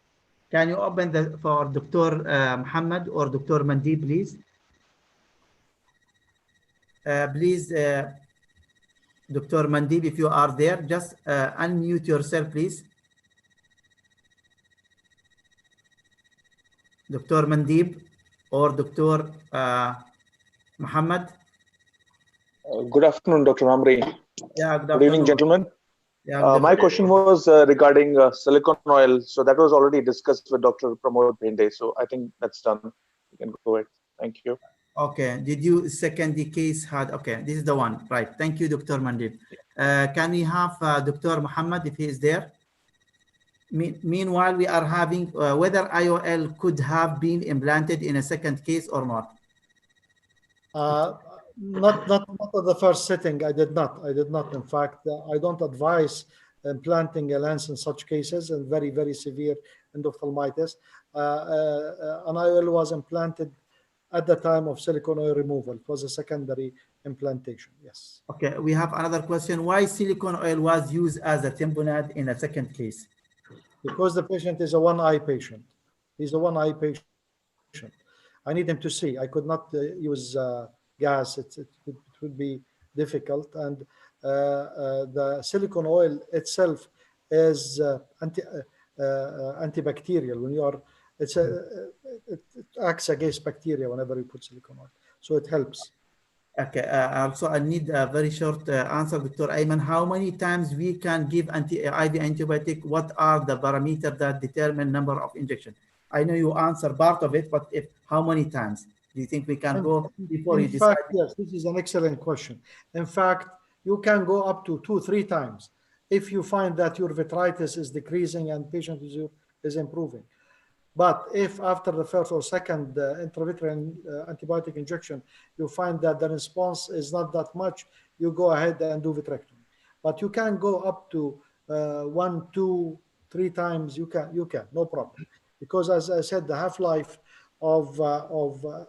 Can you open for Dr. Muhammad or Dr. Mandi, please? Please, Dr. Mandib, if you are there, just unmute yourself, please. Dr. Mandib or Dr. Muhammad. Good afternoon, Dr. Amri. Yeah, good evening, gentlemen. Yeah, my question was regarding silicone oil. So that was already discussed with Dr. Pramod Bhinde. So I think that's done. You can go ahead. Thank you. Okay. Did you second the case had? Okay, this is the one. Right. Thank you, Dr. Mandib. Can we have Dr. Muhammad if he is there? Meanwhile, we are having whether IOL could have been implanted in a second case or not. Not at the first sitting. I did not. In fact, I don't advise implanting a lens in such cases and very, very severe endophthalmitis. An IOL was implanted at the time of silicone oil removal. It was a secondary implantation. Yes. Okay. We have another question. Why silicone oil was used as a tamponade in a second case? Because the patient is a one-eye patient. He's a one-eye patient. I need him to see. I could not use gas. It would be difficult, and the silicone oil itself is antibacterial. When you are, it acts against bacteria whenever you put silicone oil, so it helps. Okay. Also, I need a very short answer, Dr. Ayman. How many times we can give IV antibiotic? What are the parameters that determine number of injections? I know you answer part of it, but how many times do you think we can go before you decide? In fact, yes, this is an excellent question. In fact, you can go up to 2-3 times if you find that your vitritis is decreasing and patient is improving. But if after the first or second intravitreal antibiotic injection, you find that the response is not that much, you go ahead and do vitrectomy. But you can go up to 1, 2, 3 times. You can, no problem. Because as I said, the half-life of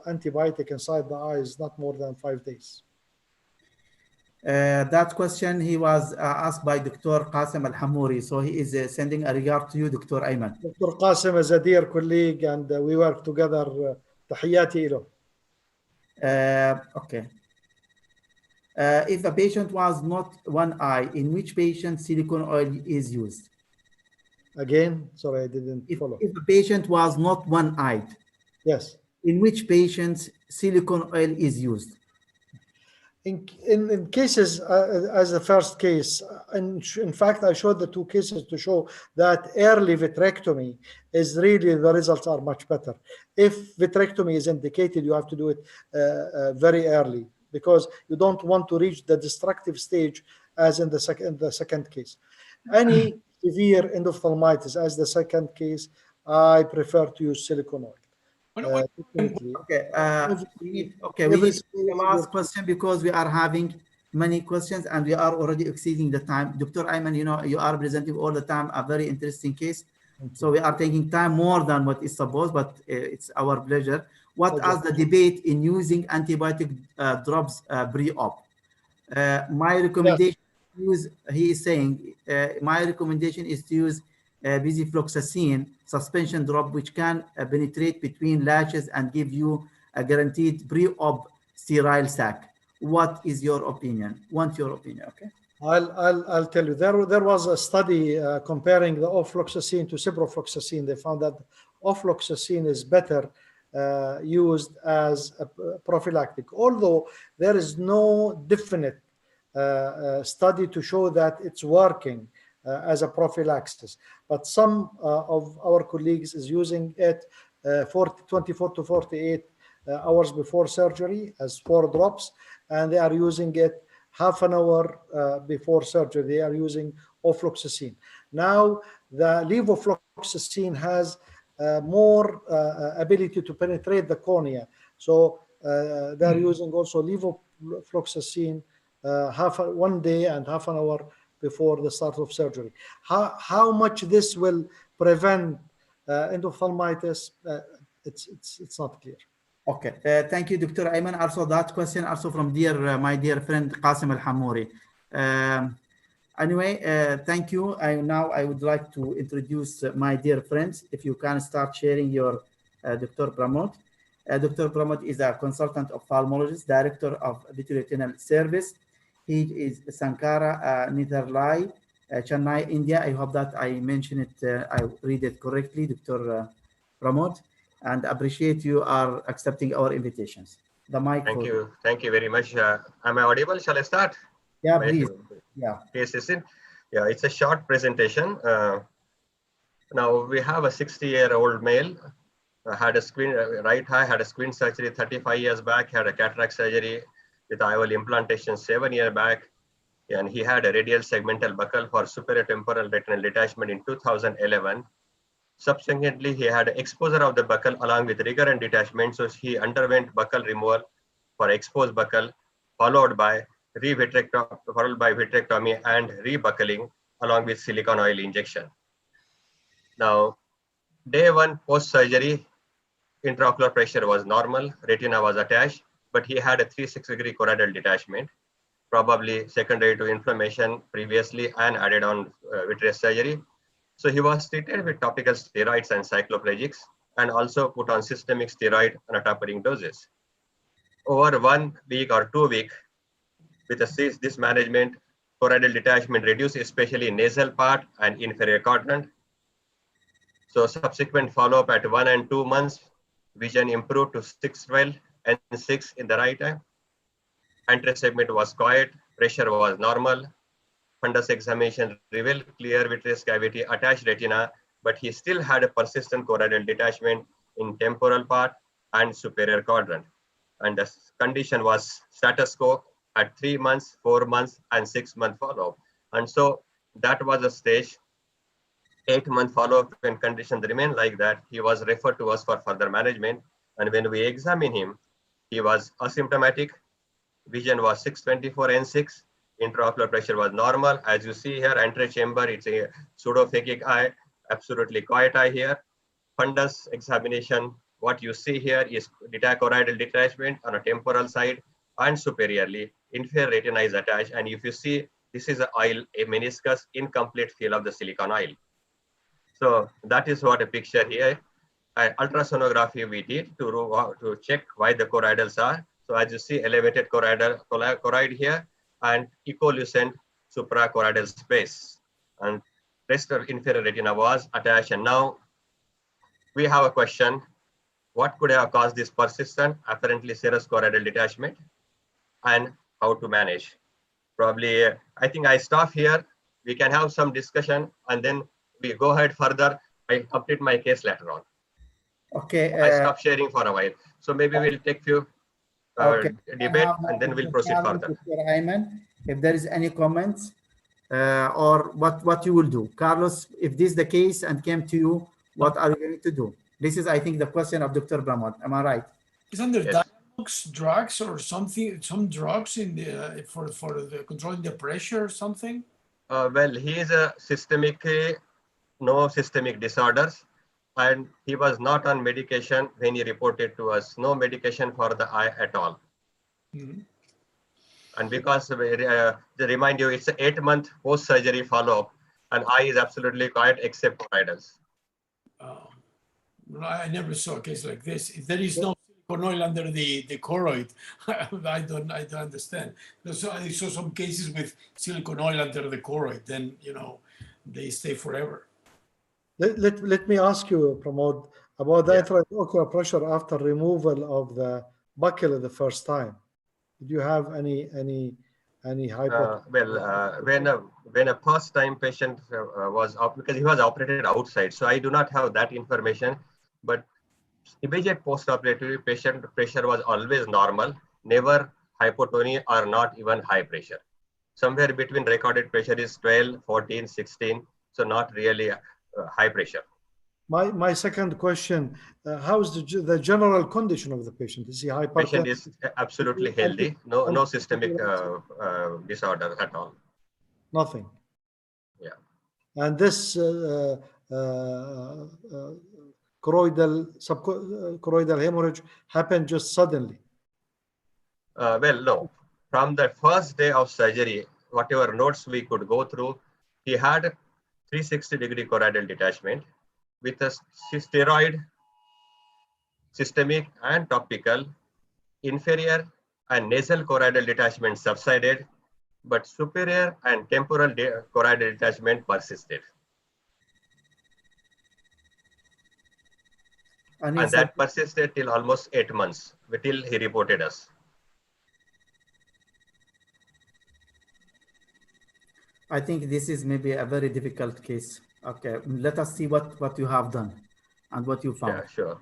antibiotic inside the eye is not more than 5 days. That question he was asked by Dr. Qasim Al-Hamouri, so he is sending a regard to you, Dr. Ayman. Dr. Qasim is a dear colleague, and we work together. Tahiyyati ilo. Okay. If a patient was not one eye, in which patient silicone oil is used? Again, sorry, I didn't follow. If a patient was not one-eyed, yes, in which patients silicone oil is used? In cases as the first case, in fact, I showed the 2 cases to show that early vitrectomy is really, the results are much better. If vitrectomy is indicated, you have to do it very early because you don't want to reach the destructive stage as in the second case. Any severe endophthalmitis as the second case, I prefer to use silicone oil. Okay. We need the last question because we are having many questions and we are already exceeding the time. Dr. Ayman, you know, you are presenting all the time a very interesting case. So we are taking time more than what is supposed, but it's our pleasure. What is the debate in using antibiotic drops pre-op? My recommendation he is saying, my recommendation is to use bisfloxacin suspension drop, which can penetrate between lashes and give you a guaranteed pre-op sterile sac. What is your opinion? Want your opinion, okay? I'll tell you. There was a study comparing the ofloxacin to ciprofloxacin. They found that ofloxacin is better used as a prophylactic, although there is no definite study to show that it's working as a prophylaxis. But some of our colleagues is using it 24 to 48 hours before surgery as 4 drops, and they are using it half an hour before surgery. They are using ofloxacin. Now, the levofloxacin has more ability to penetrate the cornea. So they are using also levofloxacin 1 day and half an hour before the start of surgery. How much this will prevent endophthalmitis, it's not clear. Okay, thank you, Dr. Ayman. Also, that question also from my dear friend Qasim Al-Hamouri. Anyway, thank you. Now I would like to introduce my dear friends. If you can start sharing your Dr. Pramod. Dr. Pramod is a consultant ophthalmologist, director of vitreoretinal service. He is Sankara, Netherlai, Chennai, India. I hope that I mentioned it, I read it correctly, Dr. Pramod, and appreciate you are accepting our invitations. The mic. Thank you very much. Am I audible? Shall I start? Yeah, please. Yeah. Yes, yeah, it's a short presentation. Now we have a 60-year-old male, had a right eye, had a squint surgery 35 years back, had a cataract surgery with IOL implantation 7 years back, and he had a radial segmental buccal for superior temporal retinal detachment in 2011. Subsequently, he had exposure of the buccal along with recurrent detachment, so he underwent buccal removal for exposed buccal, followed by vitrectomy and rebuckling along with silicone oil injection. Now, day 1 post-surgery, intraocular pressure was normal, retina was attached, but he had a 360-degree choroidal detachment, probably secondary to inflammation previously and added on vitreous surgery. So he was treated with topical steroids and cycloplegics and also put on systemic steroid anatapering doses. Over 1 week or 2 weeks, with this management, choroidal detachment reduced, especially nasal part and inferior quadrant. So subsequent follow-up at 1 and 2 months, vision improved to 612 and 6 in the right eye. Anterior segment was quiet, pressure was normal. Fundus examination revealed clear vitreous cavity, attached retina, but he still had a persistent choroidal detachment in temporal part and superior quadrant. And the condition was status quo at 3 months, 4 months, and 6 month follow-up. And so that was a stage. 8-month follow-up, when conditions remained like that, he was referred to us for further management. And when we examined him, he was asymptomatic. Vision was 624 and 6. Intraocular pressure was normal. As you see here, anterior chamber, it's a pseudophakic eye, absolutely quiet eye here. Fundus examination, what you see here is choroidal detachment on a temporal side and superiorly. Inferior retina is attached. And if you see, this is a meniscus, incomplete field of the silicone oil. So that is what a picture here. Ultrasonography we did to check why the choroidals are. So as you see, elevated choroid here and equilucent suprachoroidal space. And rest of inferior retina was attached. And now we have a question. What could have caused this persistent, apparently serous choroidal detachment, and how to manage? Probably, I think I stop here. We can have some discussion and then we go ahead further. I complete my case later on. Okay. I stop sharing for a while. So maybe we'll take few debate and then we'll proceed further. Dr. Ayman, if there is any comments or what you will do. Carlos, if this is the case and came to you, what are you going to do? This is, I think, the question of Dr. Pramod. Am I right? Isn't there Dialox drugs or something, some drugs in the for the controlling the pressure or something? Well, he is a no systemic disorders, and he was not on medication when he reported to us. No medication for the eye at all. Mm-hmm. And because to remind you, it's an 8-month post-surgery follow-up, and eye is absolutely quiet except choroidals. I never saw a case like this. If there is no oil under the choroid. I don't understand. So I saw some cases with silicone oil under the choroid. Then they stay forever. Let me ask you, Pramod, about the intraocular pressure after removal of the buccal the first time. Did you have any hypothesis? When a first time patient was up, because he was operated outside, so I do not have that information. But immediate post-operative patient pressure was always normal, never hypotony or not even high pressure. Somewhere between recorded pressure is 12, 14, 16, so not really high pressure. My second question, how is the general condition of the patient? Is he hypertensive? Patient is absolutely healthy, no systemic disorder at all. Nothing. Yeah. And this choroidal hemorrhage happened just suddenly? Well, no. From the first day of surgery, whatever notes we could go through, he had 360-degree choroidal detachment with a steroid, systemic and topical, inferior and nasal choroidal detachment subsided, but superior and temporal choroidal detachment persisted. And that persisted till almost 8 months, till he reported us. I think this is maybe a very difficult case. Okay, let us see what you have done and what you found. Yeah, sure.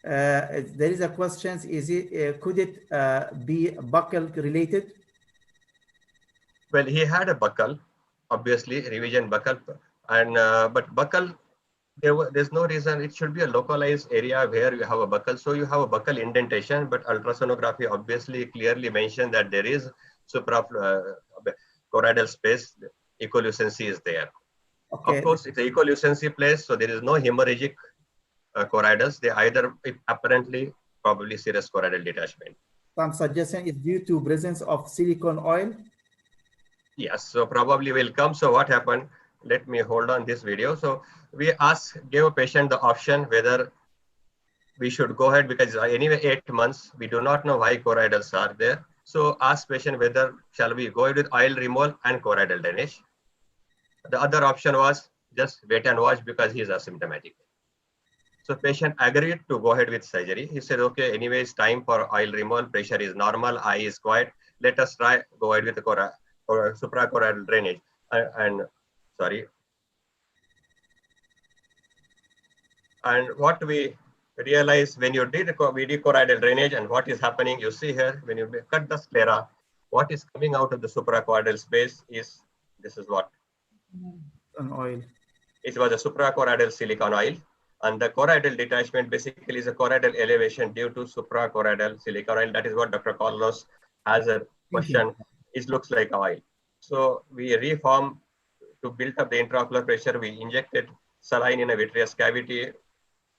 There is a question, could it be buccal related? Well, he had a buccal, obviously, revision buccal, and but buccal, there's no reason. It should be a localized area where you have a buccal. So you have a buccal indentation, but ultrasonography obviously clearly mentioned that there is suprachoroidal space. Echolucency is there. Okay. Of course, it's an echolucency place, so there is no hemorrhagic choroidals. They either apparently probably serous choroidal detachment. Some suggestion is due to presence of silicone oil. Yes, so probably will come. So what happened? Let me hold on this video. So we gave a patient the option whether we should go ahead, because anyway 8 months, we do not know why choroidals are there. So ask patient whether shall we go ahead with oil removal and choroidal drainage. The other option was just wait and watch because he is asymptomatic. So patient agreed to go ahead with surgery. He said, okay, anyway, it's time for oil removal. Pressure is normal, eye is quiet. Let us try go ahead with the suprachoroidal drainage. And what we realized when you did choroidal drainage and what is happening, you see here, when you cut the sclera, what is coming out of the suprachoroidal space is, this is what? An oil. It was a suprachoroidal silicone oil. And the choroidal detachment basically is a choroidal elevation due to suprachoroidal silicone oil. That is what Dr. Carlos has a question. It looks like oil. So we reformed to build up the intraocular pressure. We injected saline in a vitreous cavity,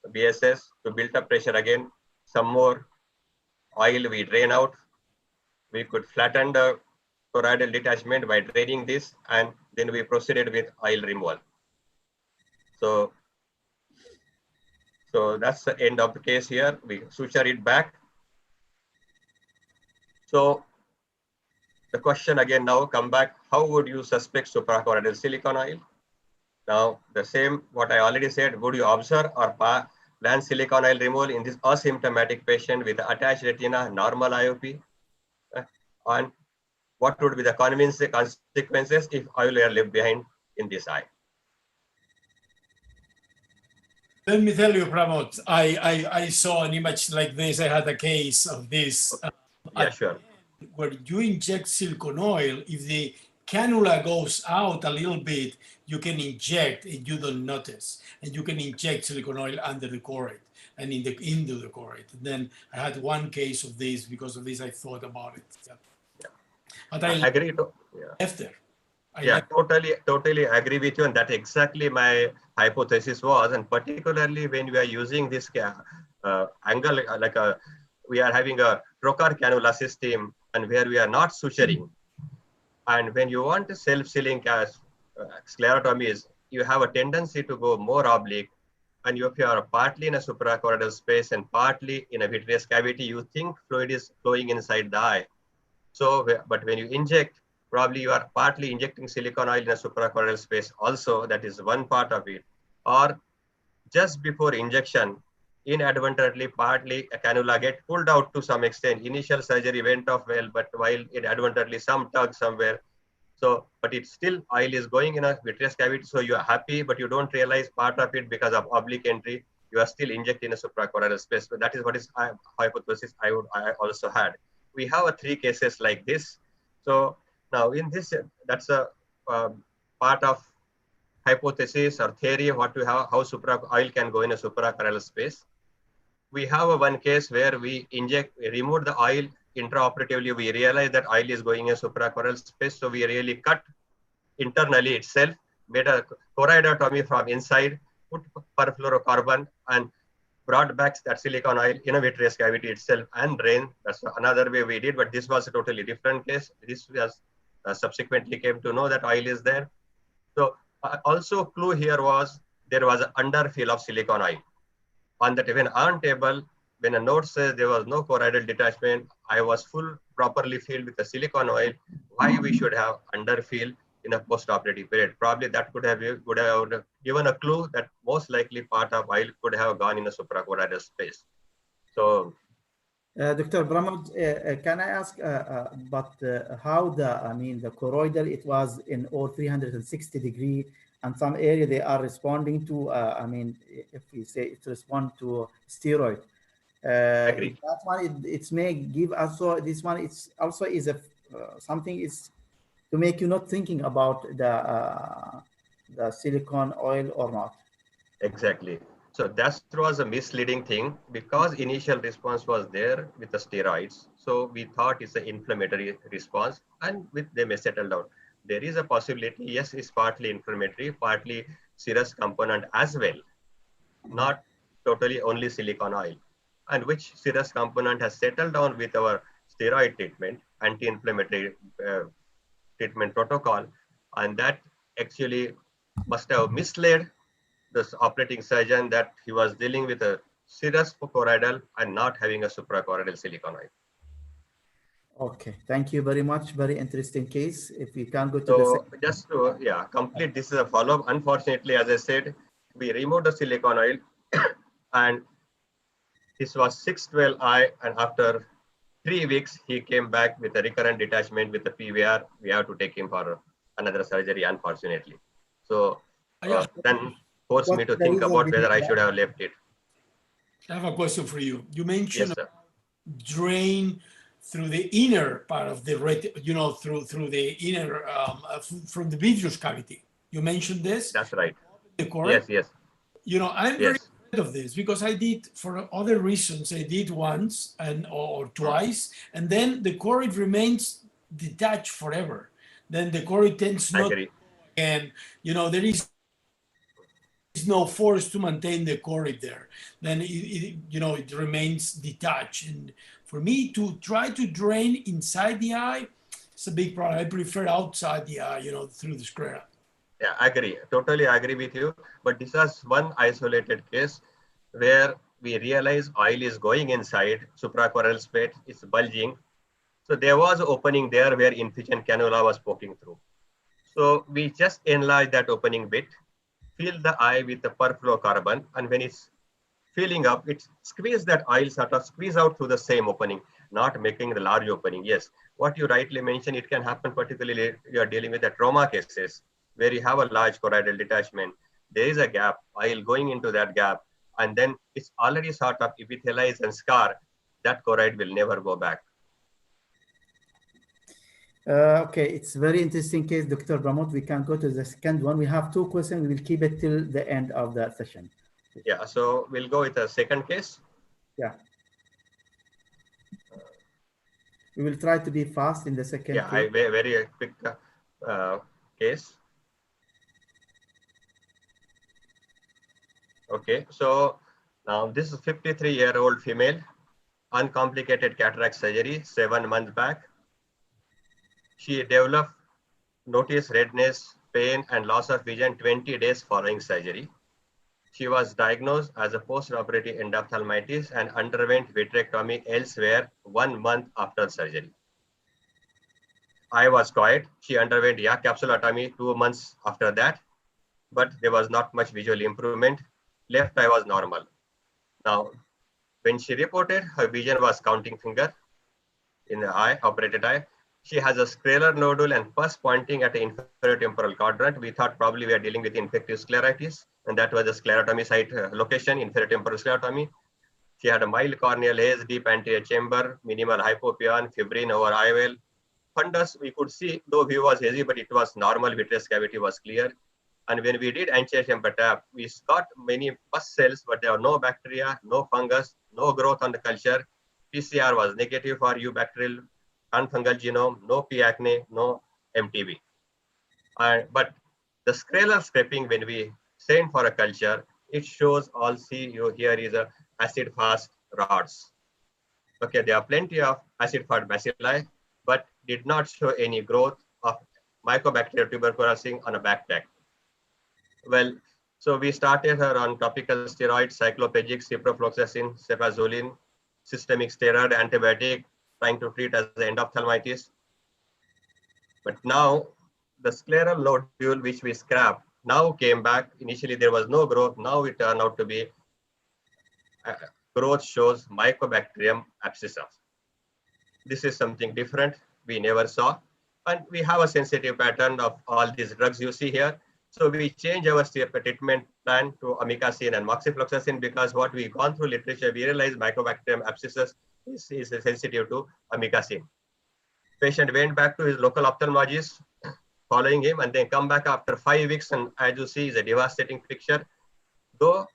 BSS, to build up pressure again. Some more oil we drain out. We could flatten the choroidal detachment by draining this, and then we proceeded with oil removal. So that's the end of the case here. We suture it back. So the question again now come back, how would you suspect suprachoroidal silicone oil? Now the same, what I already said, would you observe or plan silicone oil removal in this asymptomatic patient with attached retina, normal IOP? And what would be the consequences if oil were left behind in this eye? Let me tell you, Pramod, I saw an image like this. I had a case of this. Yeah, sure. Where you inject silicone oil, if the cannula goes out a little bit, you can inject and you don't notice. And you can inject silicone oil under the choroid and into the choroid. And then I had one case of this. Because of this, I thought about it. Yeah. Yeah. But I agree. After. Totally agree with you, and that exactly my hypothesis was. And particularly when we are using this angle, we are having a trocar cannula system, and where we are not suturing. And when you want a self-sealing sclerotomy is you have a tendency to go more oblique. And if you are partly in a suprachoroidal space and partly in a vitreous cavity, you think fluid is flowing inside the eye. So, but when you inject, probably you are partly injecting silicone oil in a suprachoroidal space also. That is one part of it. Or just before injection, inadvertently, partly a cannula get pulled out to some extent. Initial surgery went off well, but while inadvertently some tug somewhere. So, but it's still oil is going in a vitreous cavity. So you are happy, but you don't realize part of it because of oblique entry. You are still injecting a suprachoroidal space. So that is what is hypothesis I also had. We have 3 cases like this. So now in this, that's a part of hypothesis or theory of what we have, how oil can go in a suprachoroidal space. We have one case where we remove the oil intraoperatively. We realize that oil is going in a suprachoroidal space. So we really cut internally itself, made a choroidotomy from inside, put perfluorocarbon and brought back that silicone oil in a vitreous cavity itself and drain. That's another way we did, but this was a totally different case. This was subsequently came to know that oil is there. So also clue here was there was an underfill of silicone oil. On that even on table, when a note says there was no choroidal detachment, I was properly filled with the silicone oil. Why we should have underfill in a post-operative period? Probably that could have given a clue that most likely part of oil could have gone in a suprachoroidal space. So, Dr. Pramod, can I ask, how the choroidal, it was in all 360 degree, and some area they are responding to, if we say it respond to steroid. agree. That one, it may give also, this one, it's also is a something is to make you not thinking about the silicone oil or not. Exactly. So that was a misleading thing because initial response was there with the steroids. So we thought it's an inflammatory response and they may settle down. There is a possibility, yes, it's partly inflammatory, partly serous component as well, not totally only silicone oil, and which serous component has settled down with our steroid treatment, anti-inflammatory treatment protocol, and that actually must have misled this operating surgeon that he was dealing with a serous choroidal and not having a suprachoroidal silicone oil. Okay, thank you very much. Very interesting case. If we can go to just to complete, this is a follow-up. Unfortunately, as I said, we removed the silicone oil and this was 612I, and after 3 weeks, he came back with a recurrent detachment with the PVR. We have to take him for another surgery, unfortunately. So then forced me to think about whether I should have left it. I have a question for you. You mentioned drain through the inner part of the retina, through the inner, from the vitreous cavity. You mentioned this? That's right. Correct? Yes. I'm very afraid of this because I did, for other reasons, I did once or twice, and then the choroid remains detached forever. Then the choroid tends not, and there is no force to maintain the choroid there. Then it remains detached. And for me to try to drain inside the eye, it's a big problem. I prefer outside the eye, through the sclera. Yeah, I agree. Totally agree with you. But this is one isolated case where we realize oil is going inside, suprachoroidal space is bulging. So there was an opening there where infusion cannula was poking through. So we just enlarge that opening bit, fill the eye with the perfluorocarbon, and when it's filling up, it squeeze that oil sort of squeeze out through the same opening, not making the large opening. Yes, what you rightly mentioned, it can happen particularly you are dealing with the trauma cases where you have a large choroidal detachment. There is a gap, oil going into that gap, and then it's already sort of epithelialized and scar. That choroid will never go back. Okay, it's very interesting case, Dr. Pramod. We can go to the second one. We have 2 questions. We will keep it till the end of the session. Yeah, so we'll go with the second case. Yeah. We will try to be fast in the second case. Yeah, very quick case. Okay, so now this is a 53-year-old female, uncomplicated cataract surgery 7 months back. She developed noticed redness pain, and loss of vision 20 days following surgery. She was diagnosed as a post-operative endophthalmitis and underwent vitrectomy elsewhere 1 month after surgery. Eye was quiet. She underwent capsulotomy 2 months after that, but there was not much visual improvement. Left eye was normal. Now, when she reported, her vision was counting finger in the eye, operated eye. She has a scleral nodule and pus pointing at the inferior temporal quadrant. We thought probably we are dealing with infective scleritis, and that was the sclerotomy site location, inferior temporal sclerotomy. She had a mild corneal haze, deep anterior chamber, minimal hypopyon, fibrin over eye well. Fundus, we could see, though view was hazy, but it was normal, vitreous cavity was clear. And when we did anterior chamber tap, we got many pus cells, but there were no bacteria, no fungus, no growth on the culture. PCR was negative for eubacterial non-fungal genome, no P. acne, no MTB. But the scleral scraping, when we send for a culture, it shows all here is a acid-fast rods. Okay, there are plenty of acid-fast bacilli, but did not show any growth of Mycobacterium tuberculosis on a backpack. Well, so we started her on topical steroids, cycloplegic, ciprofloxacin, cefazolin, systemic steroid, antibiotic, trying to treat as the endophthalmitis. But now the scleral nodule, which we scrapped, now came back. Initially, there was no growth. Now it turned out to be growth shows Mycobacterium abscesses. This is something different we never saw. And we have a sensitive pattern of all these drugs you see here. So we change our treatment plan to amikacin and moxifloxacin because what we've gone through literature, we realized Mycobacterium abscesses is sensitive to amikacin. Patient went back to his local ophthalmologist following him and then come back after 5 weeks, and as you see is a devastating picture. Though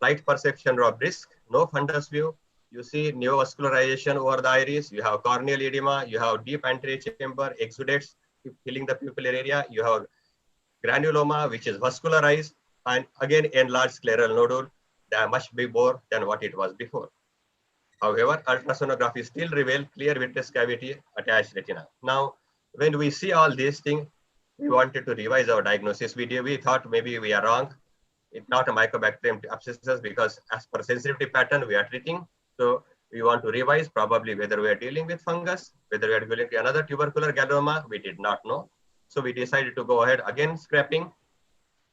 light perception of brisk, no fundus view, you see neovascularization over the iris, you have corneal edema, you have deep anterior chamber, exudates filling the pupillary area, you have granuloma, which is vascularized, and again enlarged scleral nodule. They are much bigger than what it was before. However, ultrasonography still revealed clear vitreous cavity attached retina. Now, when we see all these things, we wanted to revise our diagnosis. We thought maybe we are wrong. It's not a Mycobacterium abscesses because as per sensitivity pattern, we are treating. So we want to revise probably whether we are dealing with fungus, whether we are dealing with another tubercular galloma, we did not know. So we decided to go ahead again scrapping.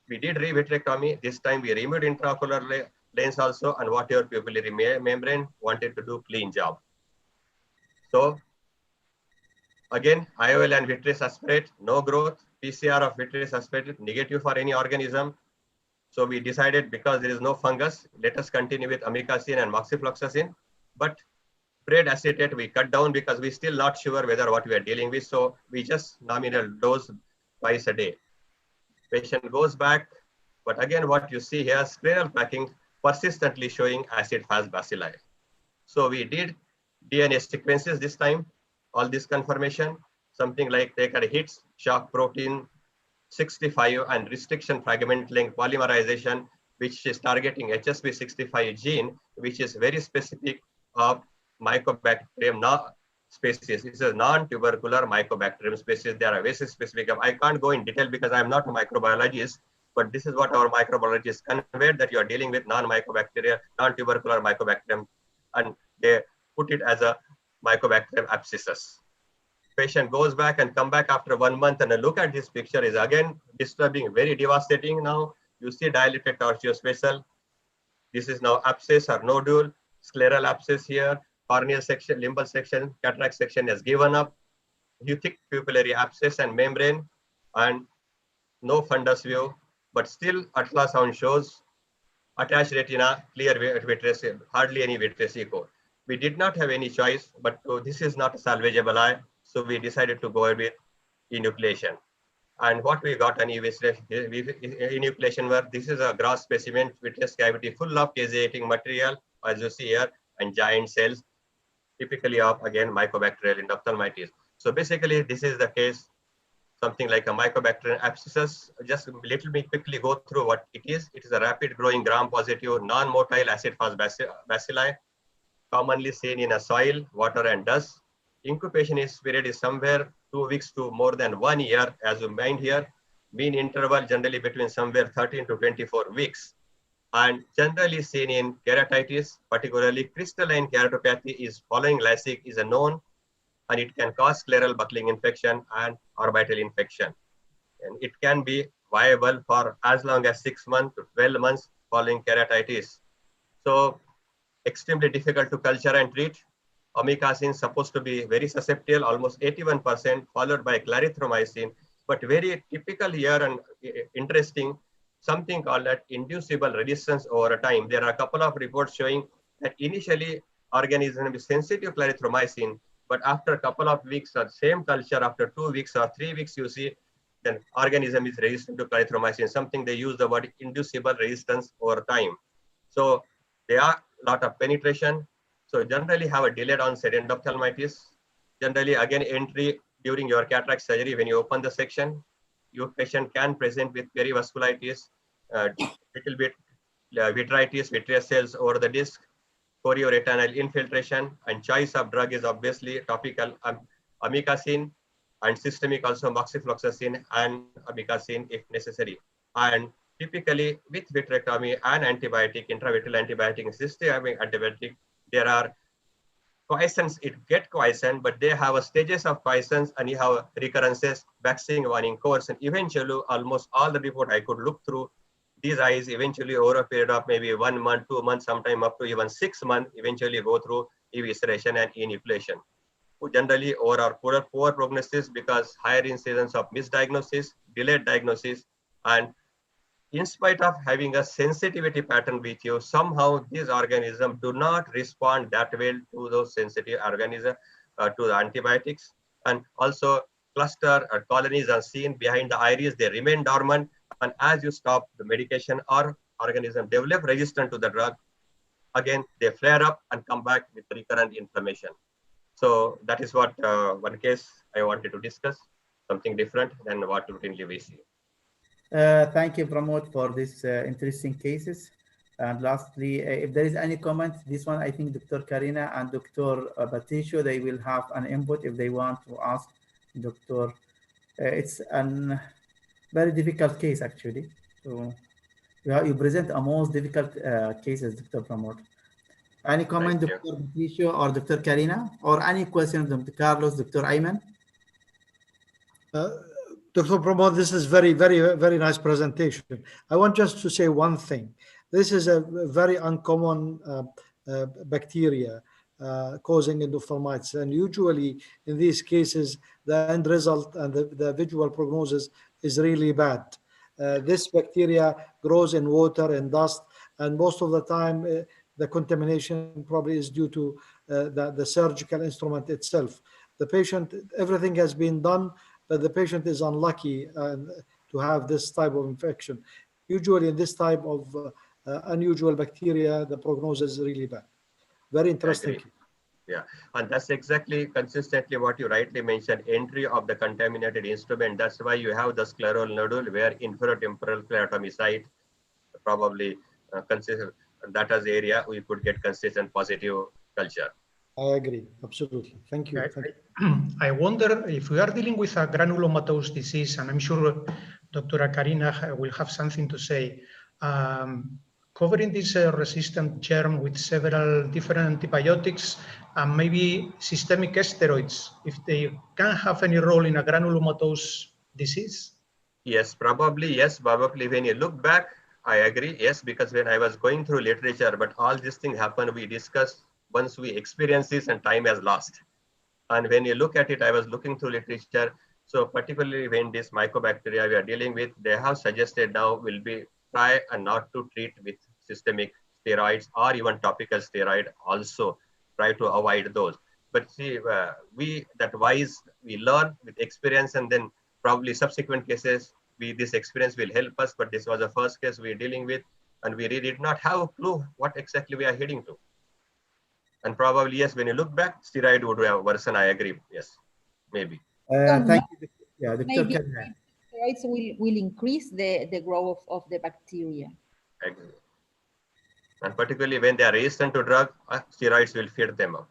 We did revitrectomy. This time we removed intraocular lens also, and whatever pupillary membrane, wanted to do clean job. So again, IOL and vitreous aspirate, no growth. PCR of vitreous aspirate, negative for any organism. So we decided because there is no fungus, let us continue with amikacin and moxifloxacin. But sprayed acetate we cut down because we're still not sure whether what we are dealing with. So we just nominal dose twice a day. Patient goes back, but again, what you see here, scleral packing persistently showing acid-fast bacilli. So we did DNA sequences this time, all this confirmation, something like take a hits, shock protein 65 and restriction fragment length polymerization, which is targeting HSP65 gene, which is very specific of Mycobacterium species. It's a non-tubercular Mycobacterium species. They are very specific. I can't go in detail because I'm not a microbiologist, but this is what our microbiologists conveyed, that you are dealing with non-mycobacteria, non-tubercular Mycobacterium, and they put it as a Mycobacterium abscesses. Patient goes back and come back after 1 month, and a look at this picture is again disturbing, very devastating. Now you see dilated tortuospecial. This is now abscess or nodule, scleral abscess here, corneal section, limbal section, cataract section has given up, thick pupillary abscess and membrane, and no fundus view, but still ultrasound shows attached retina, clear vitreous, hardly any vitreous echo. We did not have any choice, but this is not a salvageable eye. So we decided to go with enucleation. And what we got on enucleation were, this is a gross specimen, vitreous cavity full of caseating material, as you see here, and giant cells, typically of, again, Mycobacterial endophthalmitis. So basically, this is the case, something like a Mycobacterium abscesses. Just let me quickly go through what it is. It is a rapid growing gram-positive, non-motile acid-fast bacilli, commonly seen in a soil, water, and dust. Incubation period is somewhere 2 weeks to more than 1 year, as you mind here. mean interval generally between somewhere 13 to 24 weeks. And generally seen in keratitis, particularly crystalline keratopathy is following LASIK is a known, and it can cause scleral buckling infection and orbital infection. And it can be viable for as long as 6 months to 12 months following keratitis. So extremely difficult to culture and treat. Amikacin supposed to be very susceptible, almost 81%, followed by clarithromycin. But very typical here and interesting, something called that inducible resistance over time. There are a couple of reports showing that initially organism is sensitive to clarithromycin, but after a couple of weeks or same culture, after 2 weeks or 3 weeks, you see then organism is resistant to clarithromycin, something they use the word inducible resistance over time. So there are a lot of penetration. So generally have a delayed onset endophthalmitis. Generally again entry during your cataract surgery when you open the section, your patient can present with perivasculitis, little bit vitritis, vitreous cells over the disc, chorioretinal infiltration, and choice of drug is obviously topical amikacin and systemic also moxifloxacin and amikacin if necessary. And typically with vitrectomy and antibiotic, intravitreal antibiotic, systemic antibiotic, there are quiescence, it get quiescent, but they have a stages of quiescence and you have recurrences, waxing, waning course, and eventually almost all the report I could look through, these eyes eventually over a period of maybe 1 month, 2 months, sometime up to even 6 months, eventually go through evisceration and enucleation. Who generally over poor prognosis because higher incidence of misdiagnosis, delayed diagnosis, and in spite of having a sensitivity pattern with you, somehow these organisms do not respond that well to those sensitive organisms, to the antibiotics. And also cluster or colonies are seen behind the iris, they remain dormant. And as you stop the medication or organism develop resistance to the drug, again, they flare up and come back with recurrent inflammation. So that is what one case I wanted to discuss, something different than what routinely we see. Thank you, Pramod, for this interesting cases. And lastly, if there is any comment, this one, I think Dr. Karina and Dr. Patricio, they will have an input if they want to ask Dr. It's a very difficult case, actually. So you present a most difficult cases, Dr. Pramod. Any comment, Dr. Patricio or Dr. Karina, or any question, Dr. Carlos, Dr. Ayman? Dr. Pramod, this is very, very nice presentation. I want just to say one thing. This is a very uncommon bacteria causing endophthalmitis. And usually in these cases, the end result and the visual prognosis is really bad. This bacteria grows in water and dust, and most of the time the contamination probably is due to the surgical instrument itself. The patient, everything has been done, but the patient is unlucky to have this type of infection. Usually in this type of unusual bacteria, the prognosis is really bad. Very interesting. Yeah, and that's exactly consistently what you rightly mentioned, entry of the contaminated instrument. That's why you have the scleral nodule where inferotemporal sclerotomy site probably consistent. That is the area we could get consistent positive culture. I agree, absolutely. Thank you. I wonder if we are dealing with a granulomatous disease, and I'm sure Dr. Karina will have something to say, covering this resistant germ with several different antibiotics and maybe systemic steroids, if they can have any role in a granulomatous disease? Yes, probably. Yes, probably. When you look back, I agree. Yes, because when I was going through literature, but all these things happen, we discuss once we experience this and time has lost. And when you look at it, I was looking through literature. So particularly when this mycobacteria we are dealing with, they have suggested now will be try and not to treat with systemic steroids or even topical steroid also try to avoid those. But see, we learn with experience, and then probably subsequent cases, this experience will help us. But this was the first case we're dealing with, and we really did not have a clue what exactly we are heading to. And probably, yes, when you look back, steroid would have worsened. I agree. Yes, maybe. Thank you. Yeah, maybe steroids will increase the growth of the bacteria. Exactly. And particularly when they are resistant to drug, steroids will feed them up.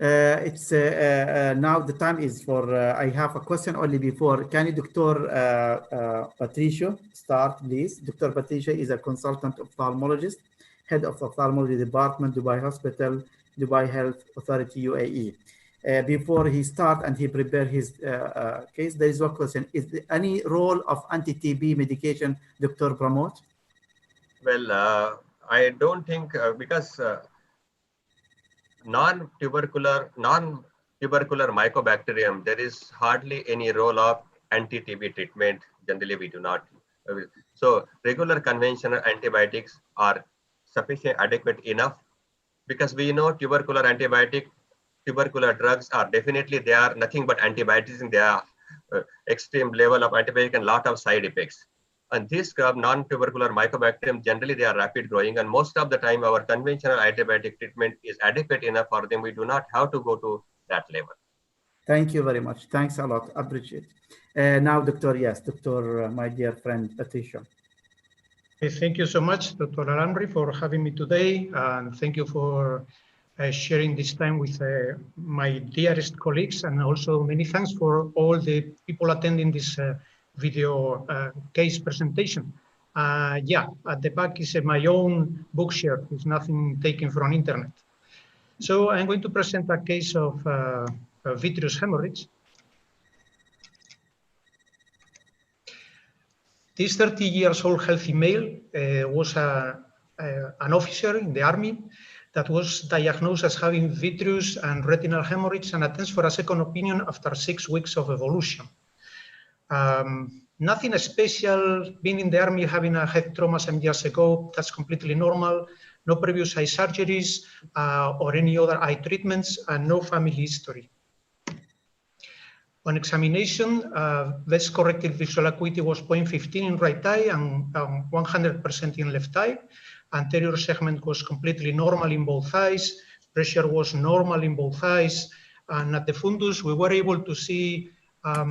It's now the time is for, I have a question only before. Can you, Dr. Patricio, start, please? Dr. Patricio is a consultant ophthalmologist, head of ophthalmology department, Dubai Hospital, Dubai Health Authority, UAE. Before he start and he prepare his case, there is one question. Is there any role of anti-TB medication, Dr. Pramod? Well, I don't think because non-tubercular Mycobacterium, there is hardly any role of anti-TB treatment. Generally, we do not. So regular conventional antibiotics are sufficient, adequate enough, because we know tubercular drugs are definitely, they are nothing but antibiotics, and they are extreme level of antibiotic and lot of side effects. And this non-tubercular Mycobacterium, generally they are rapid growing, and most of the time our conventional antibiotic treatment is adequate enough for them. We do not have to go to that level. Thank you very much. Thanks a lot. Appreciate. Now, Dr. My dear friend Patricio. Thank you so much, Dr. Alambri, for having me today, and thank you for sharing this time with my dearest colleagues, and also many thanks for all the people attending this video case presentation. Yeah, at the back is my own bookshelf. It's nothing taken from internet. So I'm going to present a case of vitreous hemorrhage. This 30 years old healthy male was an officer in the army that was diagnosed as having vitreous and retinal hemorrhage and attends for a second opinion after 6 weeks of evolution. Nothing special, being in the army, having a head trauma some years ago, that's completely normal. No previous eye surgeries or any other eye treatments, and no family history. On examination, best corrected visual acuity was 0.15 in right eye and 100% in left eye. Anterior segment was completely normal in both eyes. Pressure was normal in both eyes. And at the fundus, we were able to see a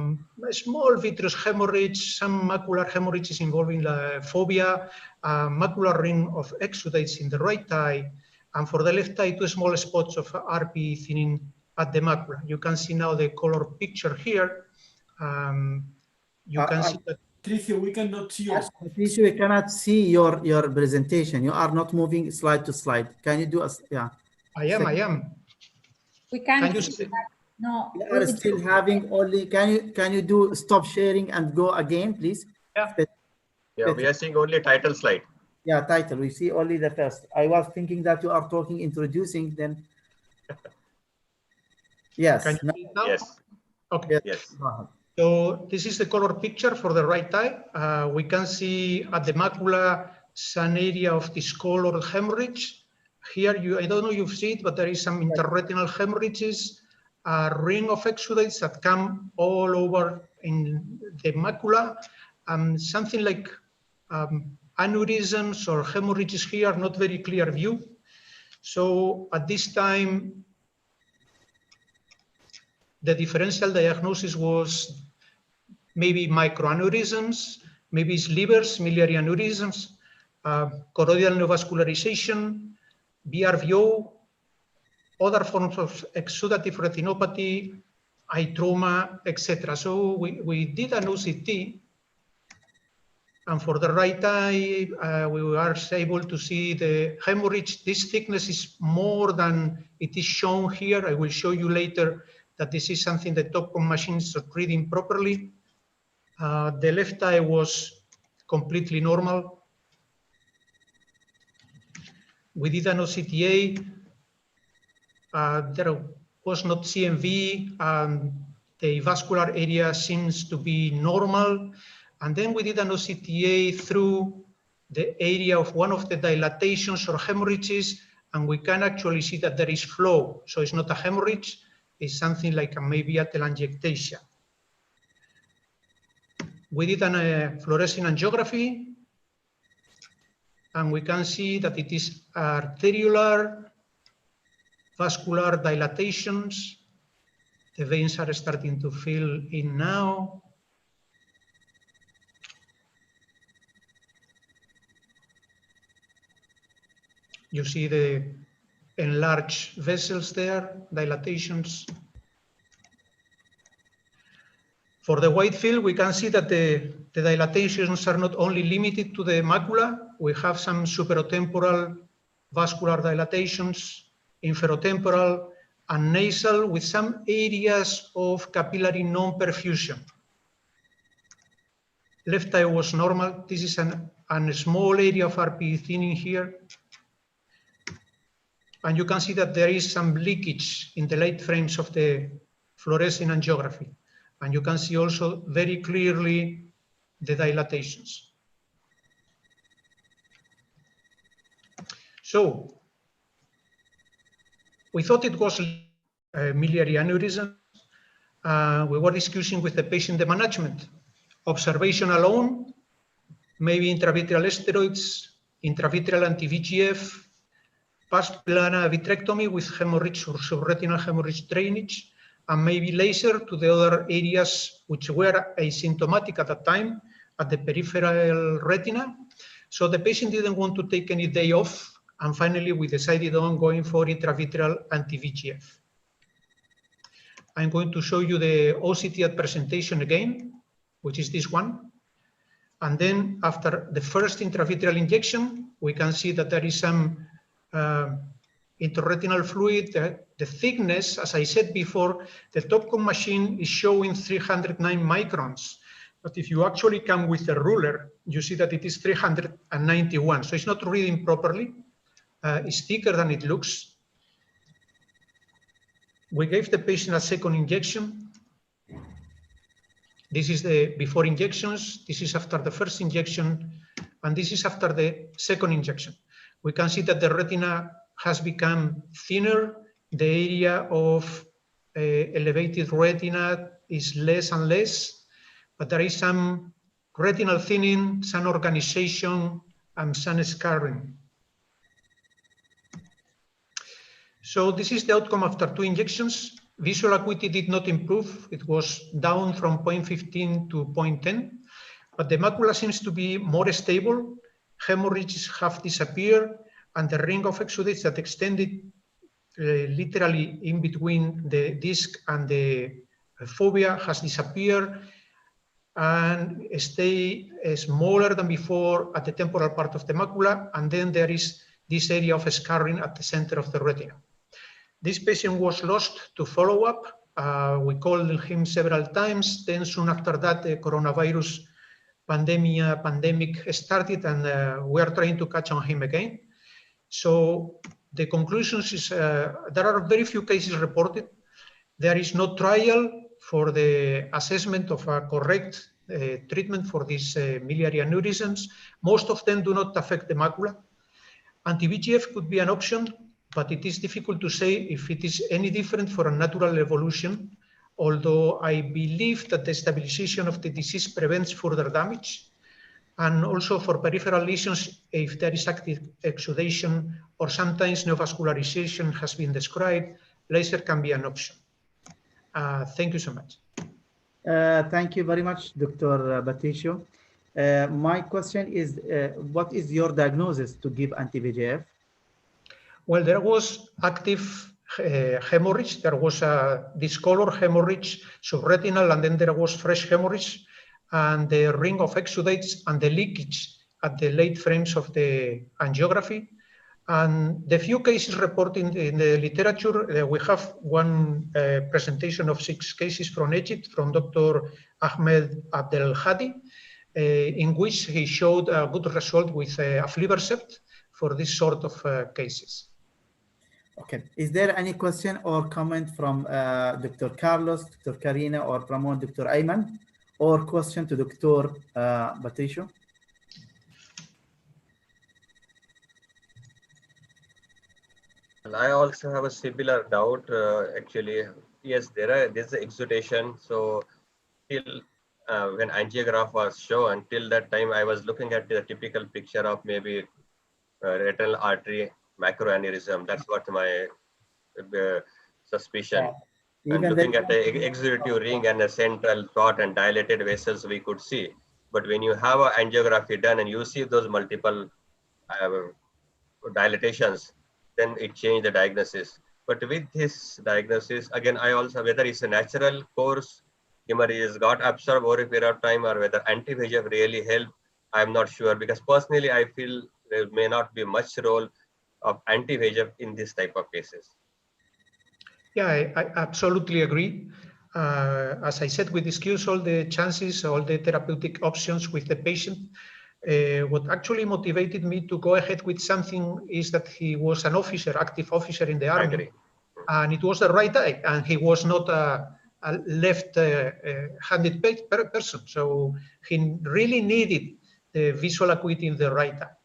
small vitreous hemorrhage, some macular hemorrhages involving phobia, macular ring of exudates in the right eye, and for the left eye, 2 small spots of Rpe thinning at the macula. You can see now the color picture here. You can see that. Patricio, we cannot see yours. Patricio, we cannot see your presentation. You are not moving slide to slide. Can you do us? Yeah. I am. We can't Can you see see? that. No. We are still having only. Can you do stop sharing and go again, please? Yeah. Yeah, we are seeing only title slide. Yeah, title. We see only the first. I was thinking that you are talking, introducing, then. Yes. Can you see it now? Yes. Okay. Yes. So this is the color picture for the right eye. We can see at the macula some area of discolored hemorrhage. Here, I don't know if you see it, but there is some interretinal hemorrhages, a ring of exudates that come all over in the macula, something like aneurysms or hemorrhages here, not very clear view. So at this time, the differential diagnosis was maybe microaneurysms, maybe slivers, miliary aneurysms, choroidal neovascularization, BRVO, other forms of exudative retinopathy, eye trauma, etc. So we did an OCT, and for the right eye, we were able to see the hemorrhage. This thickness is more than it is shown here. I will show you later that this is something the Topcon machine is not reading properly. The left eye was completely normal. We did an OCTA. There was not CMV. The vascular area seems to be normal. And then we did an OCTA through the area of one of the dilatations or hemorrhages, and we can actually see that there is flow. So it's not a hemorrhage. It's something like maybe a telangiectasia. We did a fluorescein angiography, and we can see that it is arteriolar vascular dilatations. The veins are starting to fill in now. You see the enlarged vessels there, dilatations. For the white field, we can see that the dilatations are not only limited to the macula, we have some superotemporal vascular dilatations, inferotemporal, and nasal with some areas of capillary non-perfusion. Left eye was normal. This is a small area of RPE thinning here. And you can see that there is some leakage in the late frames of the fluorescein angiography. And you can see also very clearly the dilatations. So we thought it was miliary aneurysm. We were discussing with the patient the management. Observation alone, maybe intravitreal steroids, intravitreal anti-VEGF, past plana vitrectomy with hemorrhage or subretinal hemorrhage drainage, and maybe laser to the other areas which were asymptomatic at that time at the peripheral retina. So the patient didn't want to take any day off, and finally we decided on going for intravitreal anti-VEGF. I'm going to show you the OCT at presentation again, which is this one. And then after the first intravitreal injection, we can see that there is some intraretinal fluid. The thickness, as I said before, the Topcon machine is showing 309 microns. But if you actually come with a ruler, you see that it is 391. So it's not reading properly. It's thicker than it looks. We gave the patient a second injection. This is the before injections. This is after the first injection. And this is after the second injection. We can see that the retina has become thinner. The area of elevated retina is less and less, but there is some retinal thinning, some organization, and some scarring. So this is the outcome after 2 injections. Visual acuity did not improve. It was down from 0.15 to 0.10, but the macula seems to be more stable. Hemorrhages have disappeared, and the ring of exudates that extended literally in between the disc and the fovea has disappeared and stay smaller than before at the temporal part of the macula, and then there is this area of scarring at the center of the retina. This patient was lost to follow-up. We called him several times. Then soon after that, the coronavirus pandemic started, and we are trying to catch on him again. So the conclusions is there are very few cases reported. There is no trial for the assessment of a correct treatment for these miliary aneurysms. Most of them do not affect the macula. Anti-VEGF could be an option, but it is difficult to say if it is any different for a natural evolution, although I believe that the stabilization of the disease prevents further damage. And also for peripheral lesions, if there is active exudation or sometimes neovascularization has been described, laser can be an option. Thank you so much. Thank you very much, Dr. Batisho. My question is, what is your diagnosis to give anti-VEGF? Well, there was active hemorrhage. There was a discolored hemorrhage, subretinal, and then there was fresh hemorrhage, and the ring of exudates and the leakage at the late frames of the angiography. And the few cases reported in the literature, we have one presentation of 6 cases from Egypt from Dr. Ahmed Abdelhadi, in which he showed a good result with aflibercept for this sort of cases. Okay. Is there any question or comment from Dr. Carlos, Dr. Karina, or Pramod, Dr. Ayman, or question to Dr. Batisho? I also have a similar doubt. Actually, yes, there's exudation. So till when angiograph was shown, till that time I was looking at the typical picture of maybe retinal artery macroaneurysm. That's what my suspicion. Yeah. And looking at the exudative ring and the central taut and dilated vessels, we could see. But when you have an angiography done and you see those multiple dilatations, then it changed the diagnosis. But with this diagnosis, again, I also, whether it's a natural course hemorrhages got absorbed over a period of time or whether anti-VEGF really helped, I'm not sure, because personally, I feel there may not be much role of anti-VEGF in this type of cases. Yeah, I absolutely agree. As I said, we discussed all the chances, all the therapeutic options with the patient. What actually motivated me to go ahead with something is that he was an officer, active officer in the army. I agree. And it was the right eye, and he was not a left-handed person. So he really needed the visual acuity in the right eye.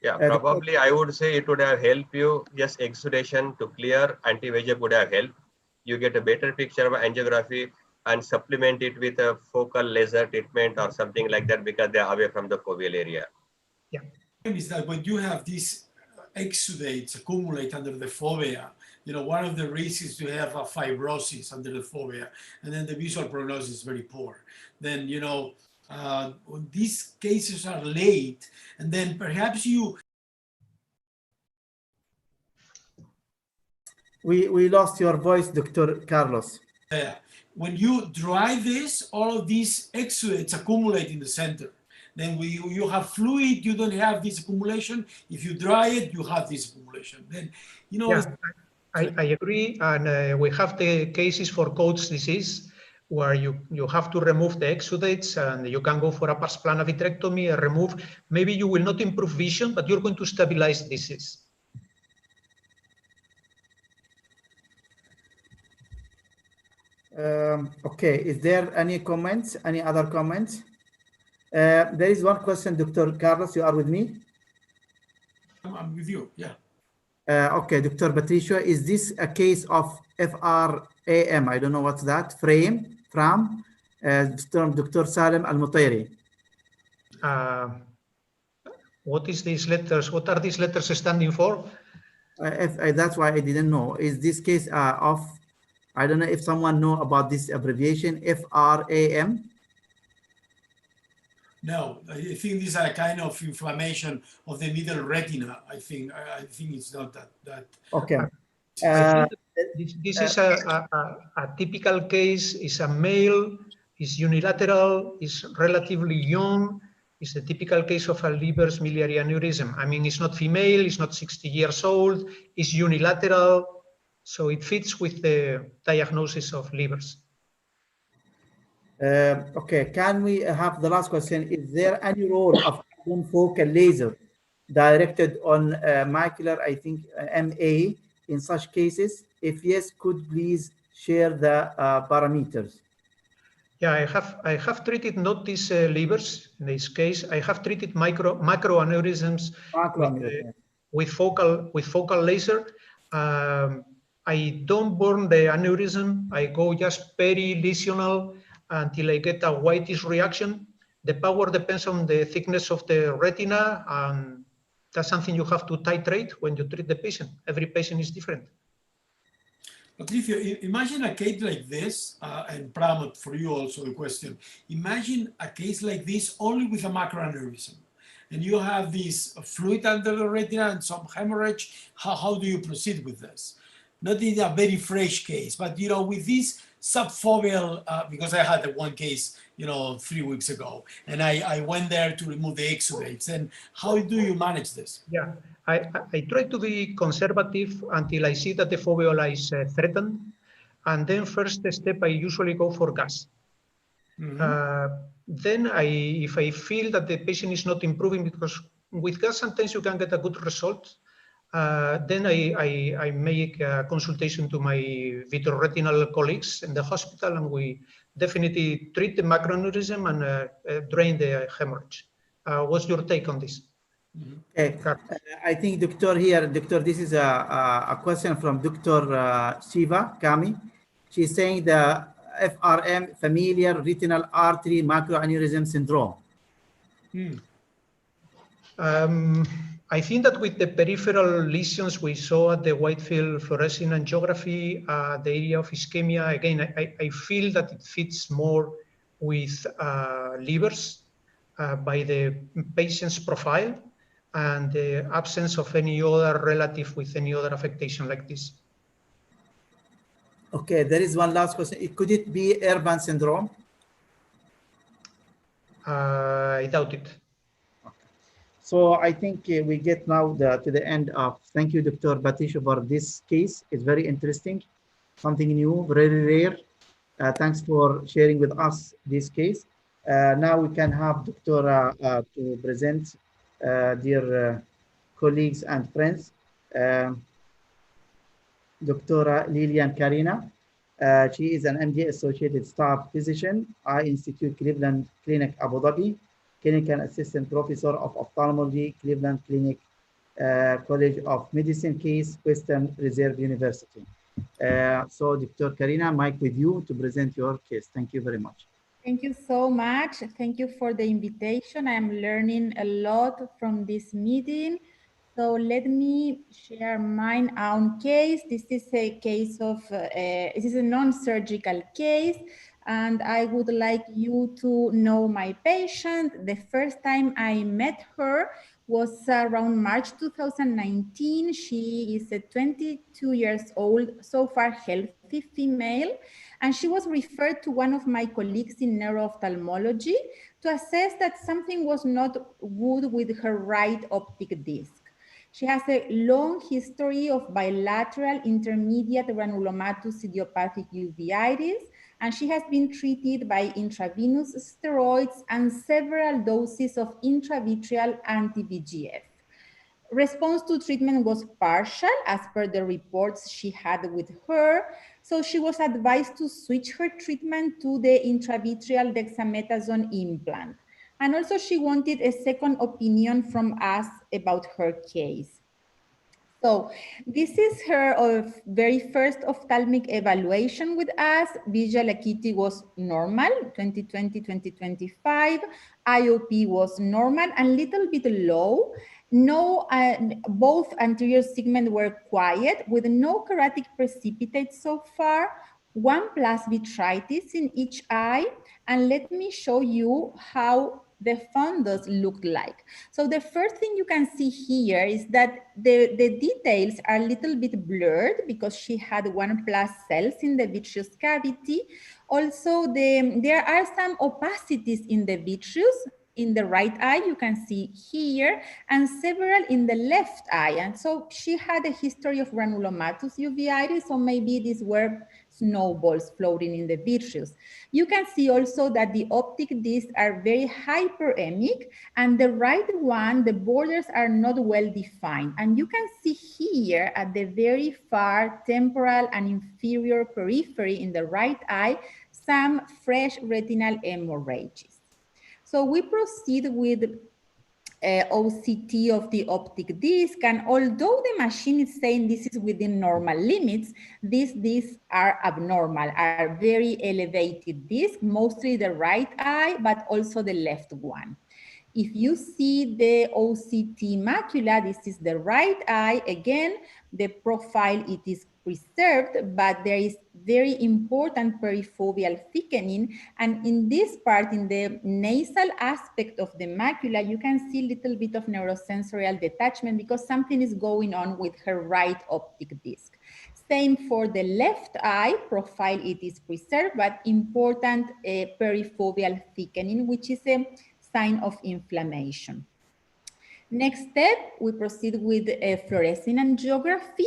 Yeah, probably I would say it would have helped you. Yes, exudation to clear anti-VEGF would have helped. You get a better picture of angiography and supplement it with a focal laser treatment or something like that because they are away from the foveal area. Yeah. Is that when you have these exudates accumulate under the fovea, you know, one of the risks is to have a fibrosis under the fovea, and then the visual prognosis is very poor. Then, you know, when these cases are late, and then perhaps you... We lost your voice, Dr. Carlos. When you dry this, all of these exudates accumulate in the center. Then you have fluid, you don't have this accumulation. If you dry it, you have this accumulation. Then, you know... Yeah, I agree. And we have the cases for Coats disease, where you have to remove the exudates and you can go for a pars plana vitrectomy and remove. Maybe you will not improve vision, but you're going to stabilize disease. Okay, is there any comments, any other comments? There is one question, Dr. Carlos, you are with me? I'm with you, yeah. Okay, Dr. Patricio, is this a case of FRAM? I don't know what's that, from Dr. Salem Al-Mutairi. What is these letters? What are these letters standing for? That's why I didn't know. Is this case of, I don't know if someone know about this abbreviation, FRAM? No, I think these are a kind of inflammation of the middle retina. I think it's not that. Okay. This is a typical case. Is a male, is unilateral, is relatively young. It's the typical case of a Leber's miliary aneurysm. I mean, it's not female, it's not 60 years old, it's unilateral. So it fits with the diagnosis of Leber's. Okay, can we have the last question? Is there any role of focal laser directed on macular, I think, MA in such cases? If yes, could please share the parameters? Yeah, I have treated not these Leber's in this case. I have treated macroaneurysms with focal laser. I don't burn the aneurysm. I go just peri-lesional until I get a whitish reaction. The power depends on the thickness of the retina, and that's something you have to titrate when you treat the patient. Every patient is different. Patricio, imagine a case like this, and Pramod, for you also the question. Imagine a case like this only with a macroaneurysm, and you have this fluid under the retina and some hemorrhage. How do you proceed with this? Not in a very fresh case, but you know, with this subfoveal, because I had one case, you know, 3 weeks ago, and I went there to remove the exudates. And how do you manage this? Yeah, I try to be conservative until I see that the foveola is threatened. And then first step, I usually go for gas. Then if I feel that the patient is not improving, because with gas sometimes you can get a good result, then I make a consultation to my vitreoretinal colleagues in the hospital, and we definitely treat the macroaneurysm and drain the hemorrhage. What's your take on this? Okay. I think Doctor, this is a question from Dr. Shiva Kami. She's saying the FRM, familiar retinal artery macroaneurysm syndrome. I think that with the peripheral lesions we saw at the Whitefield fluorescein angiography, the area of ischemia, again, I feel that it fits more with Leber's by the patient's profile. and the absence of any other relative with any other affectation like this. Okay, there is one last question. Could it be Urban syndrome? I doubt it. So I think we get now to the end of, thank you, Dr. Batisho, for this case. It's very interesting, something new, very rare. Thanks for sharing with us this case. Now we can have Dr. To present, dear colleagues and friends, Dr. Lilian Karina. She is an MD Associated Staff Physician, Eye Institute, Cleveland Clinic, Abu Dhabi, Clinical Assistant Professor of Ophthalmology, Cleveland Clinic, College of Medicine Case, Western Reserve University. So Dr. Karina, mic with you to present your case. Thank you very much. Thank you so much. Thank you for the invitation. I am learning a lot from this meeting. So let me share my own case. This is a case of, this is a non-surgical case, and I would like you to know my patient. The first time I met her was around March 2019. She is a 22 years old, so far healthy female, and she was referred to one of my colleagues in neuro-ophthalmology to assess that something was not good with her right optic disc. She has a long history of bilateral intermediate granulomatous idiopathic uveitis, and she has been treated by intravenous steroids and several doses of intravitreal anti-VEGF. Response to treatment was partial as per the reports she had with her. So she was advised to switch her treatment to the intravitreal dexamethasone implant. And also she wanted a second opinion from us about her case. So this is her very first ophthalmic evaluation with us. Visual acuity was normal, 2020-2025. IOP was normal and little bit low. No, both anterior segments were quiet with no keratic precipitate so far. 1+ vitritis in each eye. And let me show you how the fundus looked like. So the first thing you can see here is that the details are a little bit blurred because she had 1+ cells in the vitreous cavity. Also, there are some opacities in the vitreous. In the right eye, you can see here, and several in the left eye. And so she had a history of granulomatous uveitis, so maybe these were snowballs floating in the vitreous. You can see also that the optic discs are very hyperemic, and the right one, the borders are not well defined. And you can see here at the very far temporal and inferior periphery in the right eye, some fresh retinal hemorrhages. So we proceed with OCT of the optic disc, and although the machine is saying this is within normal limits, these discs are abnormal, are very elevated discs, mostly the right eye, but also the left one. If you see the OCT macula, this is the right eye. Again, the profile, it is preserved, but there is very important perifoveal thickening. And in this part, in the nasal aspect of the macula, you can see a little bit of neurosensorial detachment because something is going on with her right optic disc. Same for the left eye profile, it is preserved, but important perifoveal thickening, which is a sign of inflammation. Next step, we proceed with fluorescein angiography.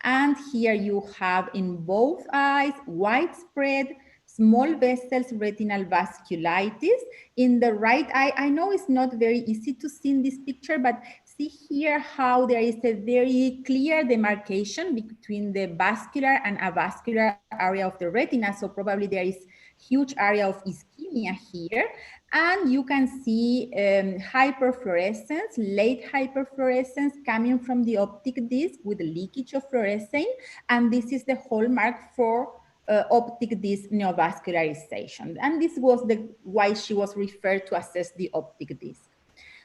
And here you have in both eyes, widespread small vessels retinal vasculitis. In the right eye, I know it's not very easy to see in this picture, but see here how there is a very clear demarcation between the vascular and avascular area of the retina. So probably there is huge area of ischemia here. And you can see hyperfluorescence, late hyperfluorescence coming from the optic disc with leakage of fluorescein. And this is the hallmark for optic disc neovascularization. And this was why she was referred to assess the optic disc.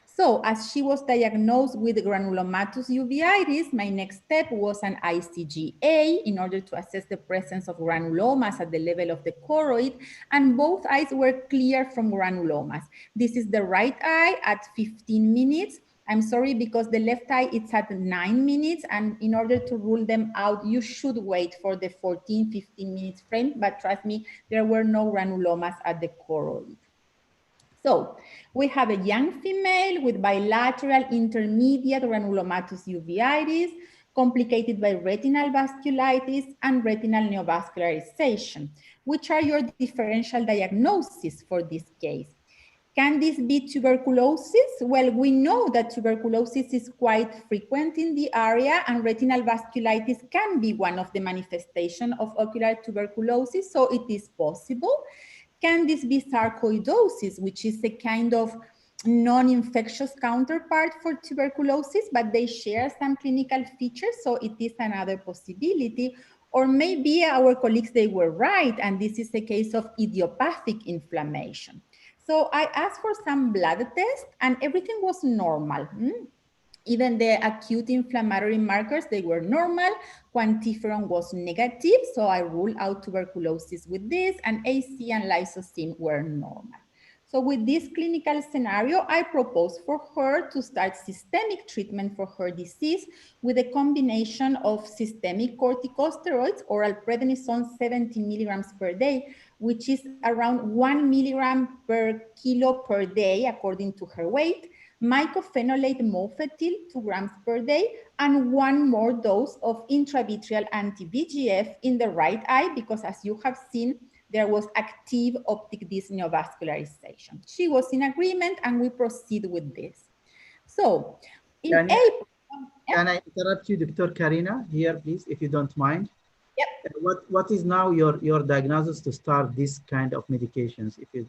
So as she was diagnosed with granulomatous uveitis, my next step was an ICGA in order to assess the presence of granulomas at the level of the choroid, and both eyes were clear from granulomas. This is the right eye at 15 minutes, I'm sorry, because the left eye, it's at 9 minutes. And in order to rule them out, you should wait for the 14, 15 minutes frame. But trust me, there were no granulomas at the choroid. So we have a young female with bilateral intermediate granulomatous uveitis, complicated by retinal vasculitis and retinal neovascularization. Which are your differential diagnoses for this case? Can this be tuberculosis? Well, we know that tuberculosis is quite frequent in the area, and retinal vasculitis can be one of the manifestations of ocular tuberculosis, so it is possible. Can this be sarcoidosis, which is a kind of non-infectious counterpart for tuberculosis, but they share some clinical features, so it is another possibility. Or maybe our colleagues, they were right, and this is a case of idiopathic inflammation. So I asked for some blood tests, and everything was normal. Even the acute inflammatory markers, they were normal. Quantiferon was negative, so I ruled out tuberculosis with this, and AC and lysosine were normal. So with this clinical scenario, I proposed for her to start systemic treatment for her disease with a combination of systemic corticosteroids, oral prednisone 70 milligrams per day, which is around 1 milligram per kilo per day, according to her weight, mycophenolate mofetil 2 grams per day, and one more dose of intravitreal anti-VEGF in the right eye, because as you have seen, there was active optic disc neovascularization. She was in agreement, and we proceed with this. So in April... Can I interrupt you, Dr. Karina, here, please, if you don't mind? Yep. What is now your diagnosis to start this kind of medications? If you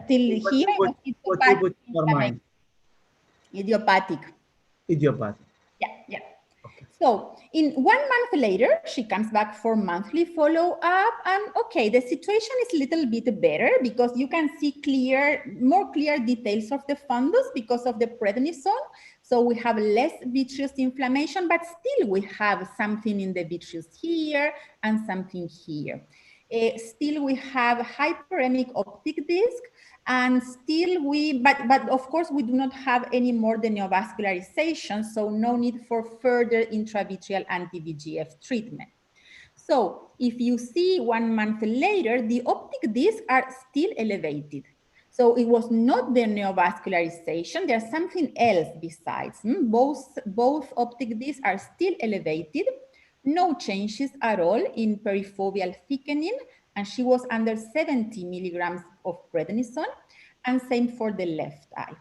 till here, what you put in your mind? Idiopathic. Idiopathic. Yeah. Okay. So in 1 month later, she comes back for monthly follow-up, and okay, the situation is a little bit better because you can see more clear details of the fundus because of the prednisone. So we have less vitreous inflammation, but still we have something in the vitreous here and something here. Still we have hyperemic optic disc, and still but of course we do not have any more the neovascularization, so no need for further intravitreal anti-VEGF treatment. So if you see 1 month later, the optic discs are still elevated. So it was not the neovascularization, there's something else besides. Both optic discs are still elevated, no changes at all in perifoveal thickening, and she was under 70 milligrams of prednisone, and same for the left eye.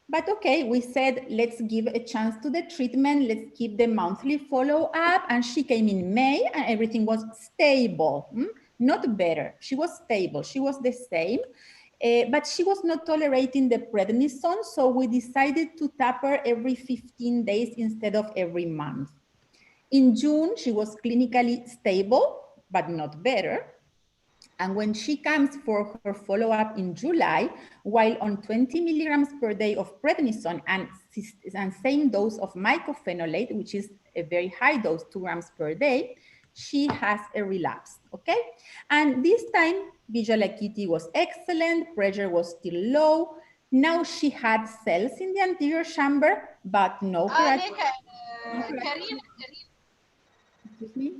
But okay, we said, let's give a chance to the treatment, let's keep the monthly follow-up, and she came in May, and everything was stable, not better. She was stable, she was the same, but she was not tolerating the prednisone, so we decided to tap her every 15 days instead of every month. In June, she was clinically stable, but not better. And when she comes for her follow-up in July, while on 20 milligrams per day of prednisone and same dose of mycophenolate, which is a very high dose, 2 grams per day, she has a relapse, okay? And this time, visual acuity was excellent, pressure was still low. Now she had cells in the anterior chamber, but no keratic. Excuse me?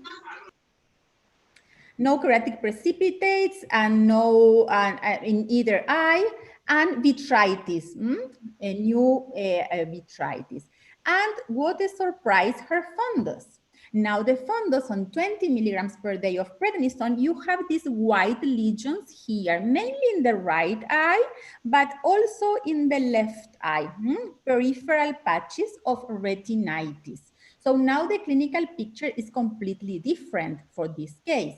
No keratic precipitates and no in either eye, and vitritis, a new vitritis. And what a surprise, her fundus. Now the fundus on 20 milligrams per day of prednisone, you have these white lesions here, mainly in the right eye, but also in the left eye, peripheral patches of retinitis. So now the clinical picture is completely different for this case.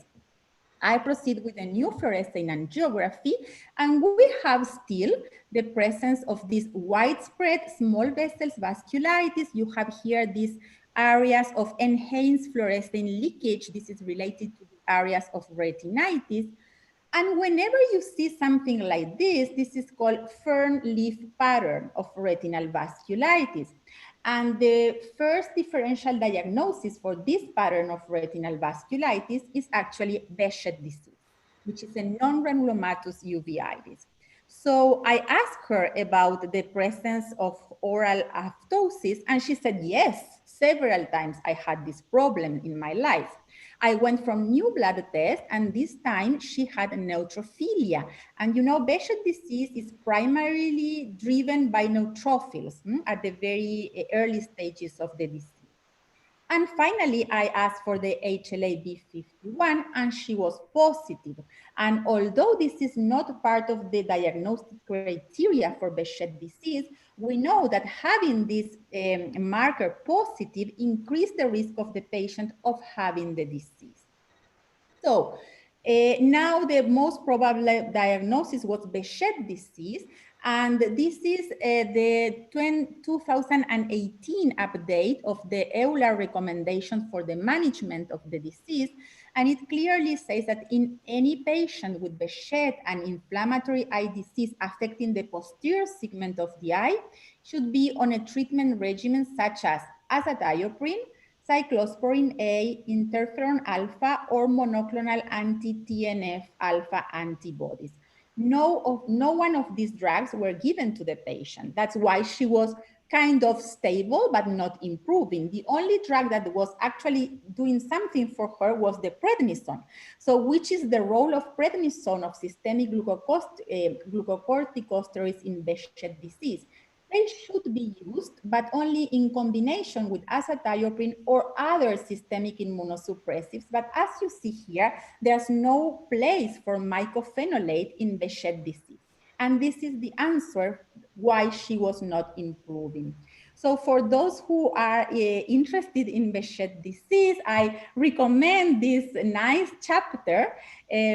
I proceed with a new fluorescein angiography, and we have still the presence of this widespread small vessels vasculitis. You have here these areas of enhanced fluorescein leakage. This is related to the areas of retinitis. And whenever you see something like this is called fern leaf pattern of retinal vasculitis. And the first differential diagnosis for this pattern of retinal vasculitis is actually Behçet disease, which is a non-granulomatous uveitis. So I asked her about the presence of oral apoptosis, and she said, yes, several times I had this problem in my life. I went from new blood test, and this time she had neutrophilia. And you know, Behçet disease is primarily driven by neutrophils at the very early stages of the disease. And finally, I asked for the HLA-B51, and she was positive. And although this is not part of the diagnostic criteria for Behçet disease, we know that having this marker positive increased the risk of the patient of having the disease. So now the most probable diagnosis was Behçet disease, and this is the 2018 update of the EULAR recommendation for the management of the disease, and it clearly says that in any patient with Behçet and inflammatory eye disease affecting the posterior segment of the eye should be on a treatment regimen such as azathioprine, cyclosporin A, interferon alpha, or monoclonal anti-TNF alpha antibodies. No one of these drugs were given to the patient. That's why she was kind of stable, but not improving. The only drug that was actually doing something for her was the prednisone. So which is the role of prednisone, of systemic glucocorticosteroids in Behçet disease? They should be used, but only in combination with azathioprine or other systemic immunosuppressives. But as you see here, there's no place for mycophenolate in Behçet disease. And this is the answer why she was not improving. So for those who are interested in Behçet disease, I recommend this nice chapter,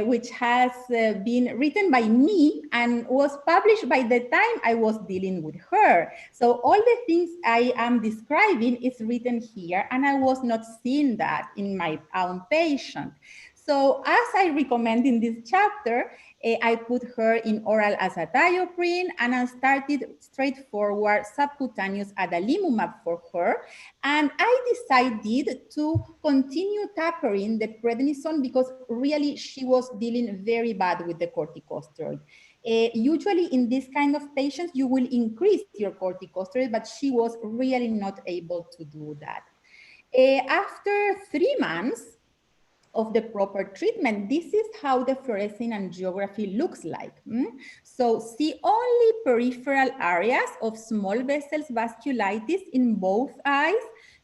which has been written by me and was published by the time I was dealing with her. So all the things I am describing is written here, and I was not seeing that in my own patient. So as I recommend in this chapter, I put her in oral azathioprine, and I started straightforward subcutaneous adalimumab for her. And I decided to continue tapering the prednisone because really she was dealing very bad with the corticosteroid. Usually in this kind of patients, you will increase your corticosteroid, but she was really not able to do that. After 3 months, of the proper treatment, this is how the fluorescein angiography looks like. So see only peripheral areas of small vessels vasculitis in both eyes,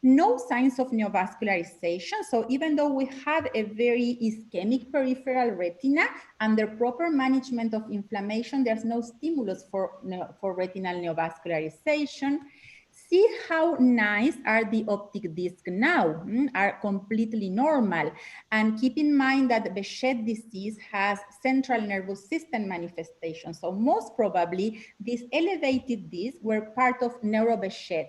no signs of neovascularization. So even though we have a very ischemic peripheral retina, under proper management of inflammation, there's no stimulus for retinal neovascularization. See how nice are the optic discs now, are completely normal. And keep in mind that Behçet disease has central nervous system manifestations. So most probably these elevated discs were part of neuro-Behçet.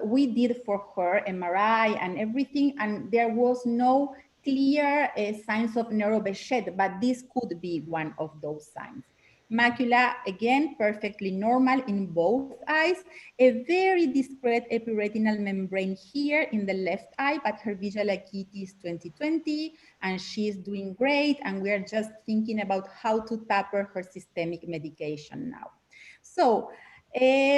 We did for her MRI and everything, and there was no clear signs of neuro-Behçet, but this could be one of those signs. Macula, again, perfectly normal in both eyes. A very discrete epiretinal membrane here in the left eye, but her visual acuity is 20/20, and she's doing great, and we are just thinking about how to taper her systemic medication now. So,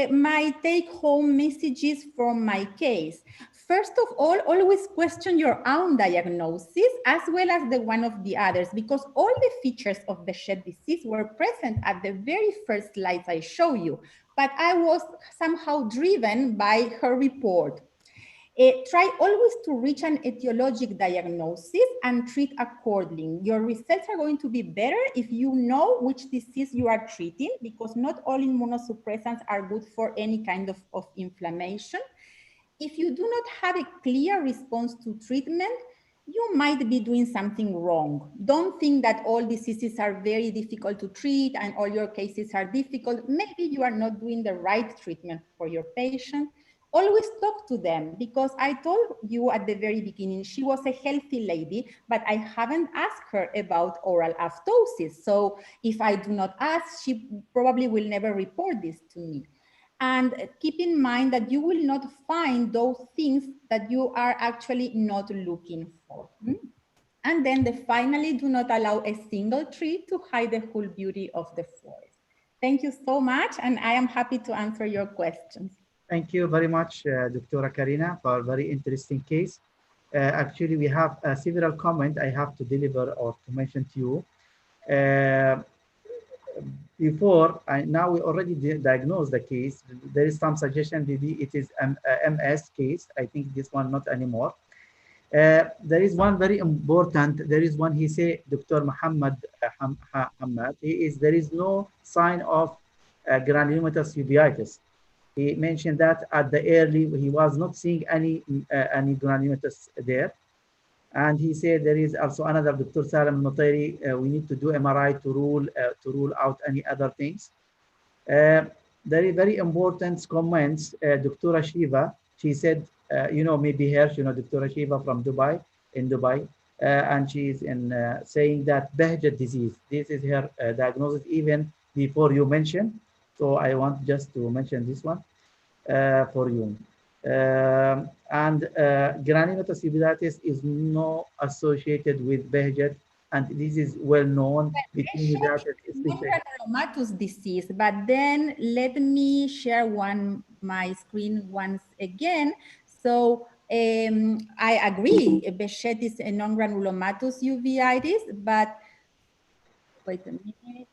my take-home messages from my case. First of all, always question your own diagnosis as well as the one of the others, because all the features of Behçet disease were present at the very first slides I show you, but I was somehow driven by her report. Try always to reach an etiologic diagnosis and treat accordingly. Your results are going to be better if you know which disease you are treating, because not all immunosuppressants are good for any kind of inflammation. If you do not have a clear response to treatment, you might be doing something wrong. Don't think that all diseases are very difficult to treat and all your cases are difficult. Maybe you are not doing the right treatment for your patient. Always talk to them, because I told you at the very beginning, she was a healthy lady, but I haven't asked her about oral apoptosis. So if I do not ask, she probably will never report this to me. And keep in mind that you will not find those things that you are actually not looking for. And then finally, do not allow a single tree to hide the whole beauty of the forest. Thank you so much, and I am happy to answer your questions. Thank you very much, Dr. Karina, for a very interesting case. Actually, we have several comments I have to deliver or to mention to you. Now we already diagnosed the case. There is some suggestion, maybe it is MS case. I think this one not anymore. There is one very important. There is one, he say, Dr. Muhammad Hamad. There is no sign of granulomatous uveitis. He mentioned that at the early, he was not seeing any granulomatous there. And he said there is also another Dr. Salam Notari. We need to do MRI to rule out any other things. Very, very important comments. Dr. Shiva, she said, you know, maybe her, you know, Dr. Shiva from Dubai, and she's saying that Behjat disease. This is her diagnosis even before you mentioned. So I want just to mention this one for you. And granulomatous uveitis is not associated with Behjat, and this is well known. Granulomatous disease, but then let me share my screen once again. So I agree, Behjat is a non-granulomatous uveitis, but wait a minute.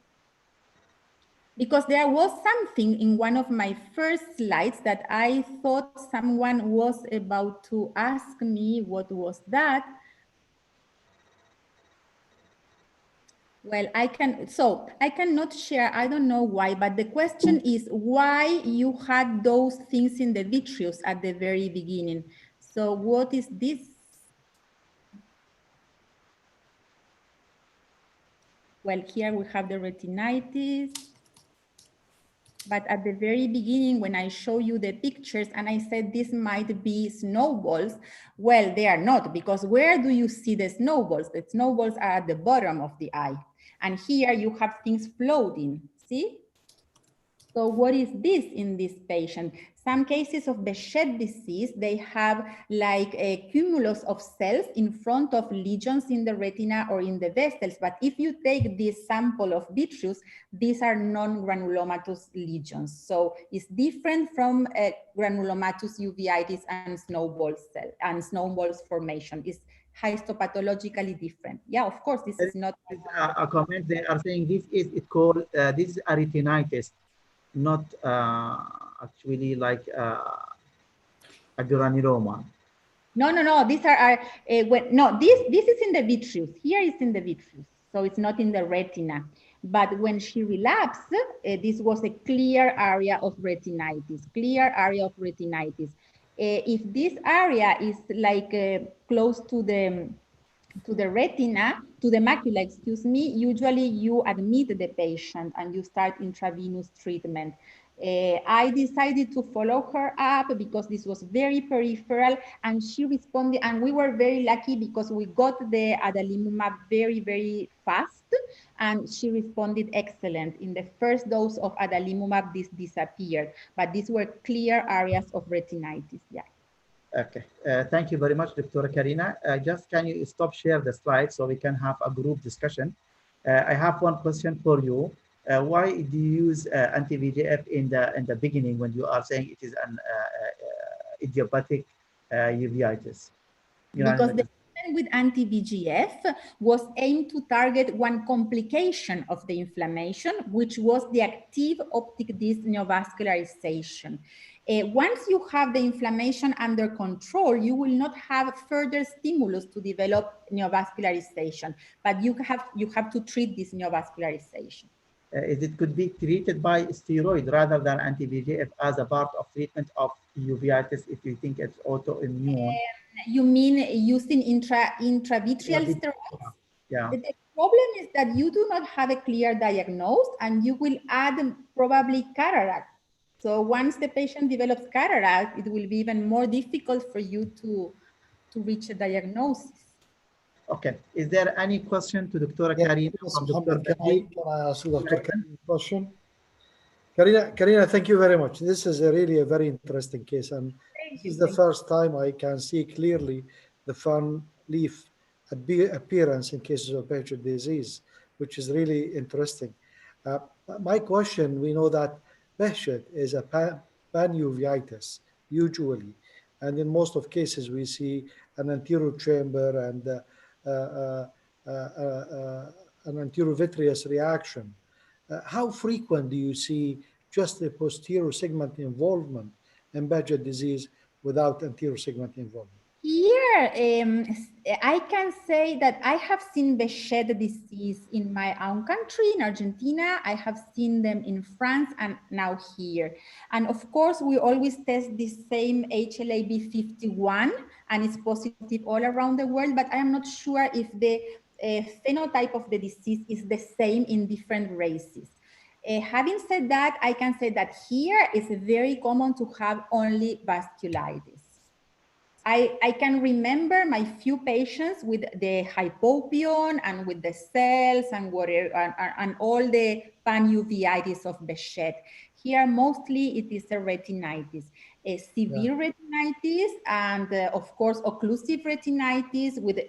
Because there was something in one of my first slides that I thought someone was about to ask me. What was that? Well, I cannot share, I don't know why, but the question is why you had those things in the vitreous at the very beginning. So what is this? Well, here we have the retinitis. But at the very beginning, when I show you the pictures and I said this might be snowballs, well, they are not, because where do you see the snowballs? The snowballs are at the bottom of the eye. And here you have things floating, see? So what is this in this patient? Some cases of Behjat disease, they have like a cumulus of cells in front of lesions in the retina or in the vessels. But if you take this sample of vitreous, these are non-granulomatous lesions. So it's different from granulomatous uveitis and snowballs formation. It's histopathologically different. Yeah, of course, this is not a comment. They are saying this is called this is a retinitis, not actually like a granuloma. No. These are no. This is in the vitreous. Here is in the vitreous, so it's not in the retina. But when she relapsed, this was a clear area of retinitis. If this area is like close to the retina, to the macula, excuse me, usually you admit the patient and you start intravenous treatment. I decided to follow her up because this was very peripheral and she responded, and we were very lucky because we got the adalimumab very, very fast and she responded excellent. In the first dose of adalimumab, this disappeared, but these were clear areas of retinitis, yeah. Okay, thank you very much, Dr. Karina. Just can you stop share the slide so we can have a group discussion? I have one question for you. Why do you use anti-VEGF in the beginning when you are saying it is an idiopathic uveitis? Because the treatment with anti-VEGF was aimed to target one complication of the inflammation, which was the active optic disc neovascularization. Once you have the inflammation under control, you will not have further stimulus to develop neovascularization, but you have to treat this neovascularization. It could be treated by steroid rather than anti-VEGF as a part of treatment of uveitis if you think it's autoimmune. You mean using intravitreal steroids? Yeah. The problem is that you do not have a clear diagnosis and you will add probably cataract. So once the patient develops cataract, it will be even more difficult for you to reach a diagnosis. Okay. Is there any question to Dr. Karina? Can I ask Dr. Karina a question? Karina, thank you very much. This is really a very interesting case, and this is the first time I can see clearly the fan leaf appearance in cases of Behçet disease, which is really interesting. My question, we know that Behçet is a panuveitis, usually, and in most of cases we see an anterior chamber and an anterovitreous reaction. How frequent do you see just the posterior segment involvement in Behçet disease without anterior segment involvement? Here, I can say that I have seen Behçet disease in my own country, in Argentina. I have seen them in France and now here. And of course, we always test the same HLA-B51 and it's positive all around the world, but I am not sure if the phenotype of the disease is the same in different races. Having said that, I can say that here it's very common to have only vasculitis. I can remember my few patients with the hypopion and with the cells and whatever, and all the panuveitis of Behçet. Here, mostly it is a retinitis, a severe retinitis, and of course, occlusive retinitis with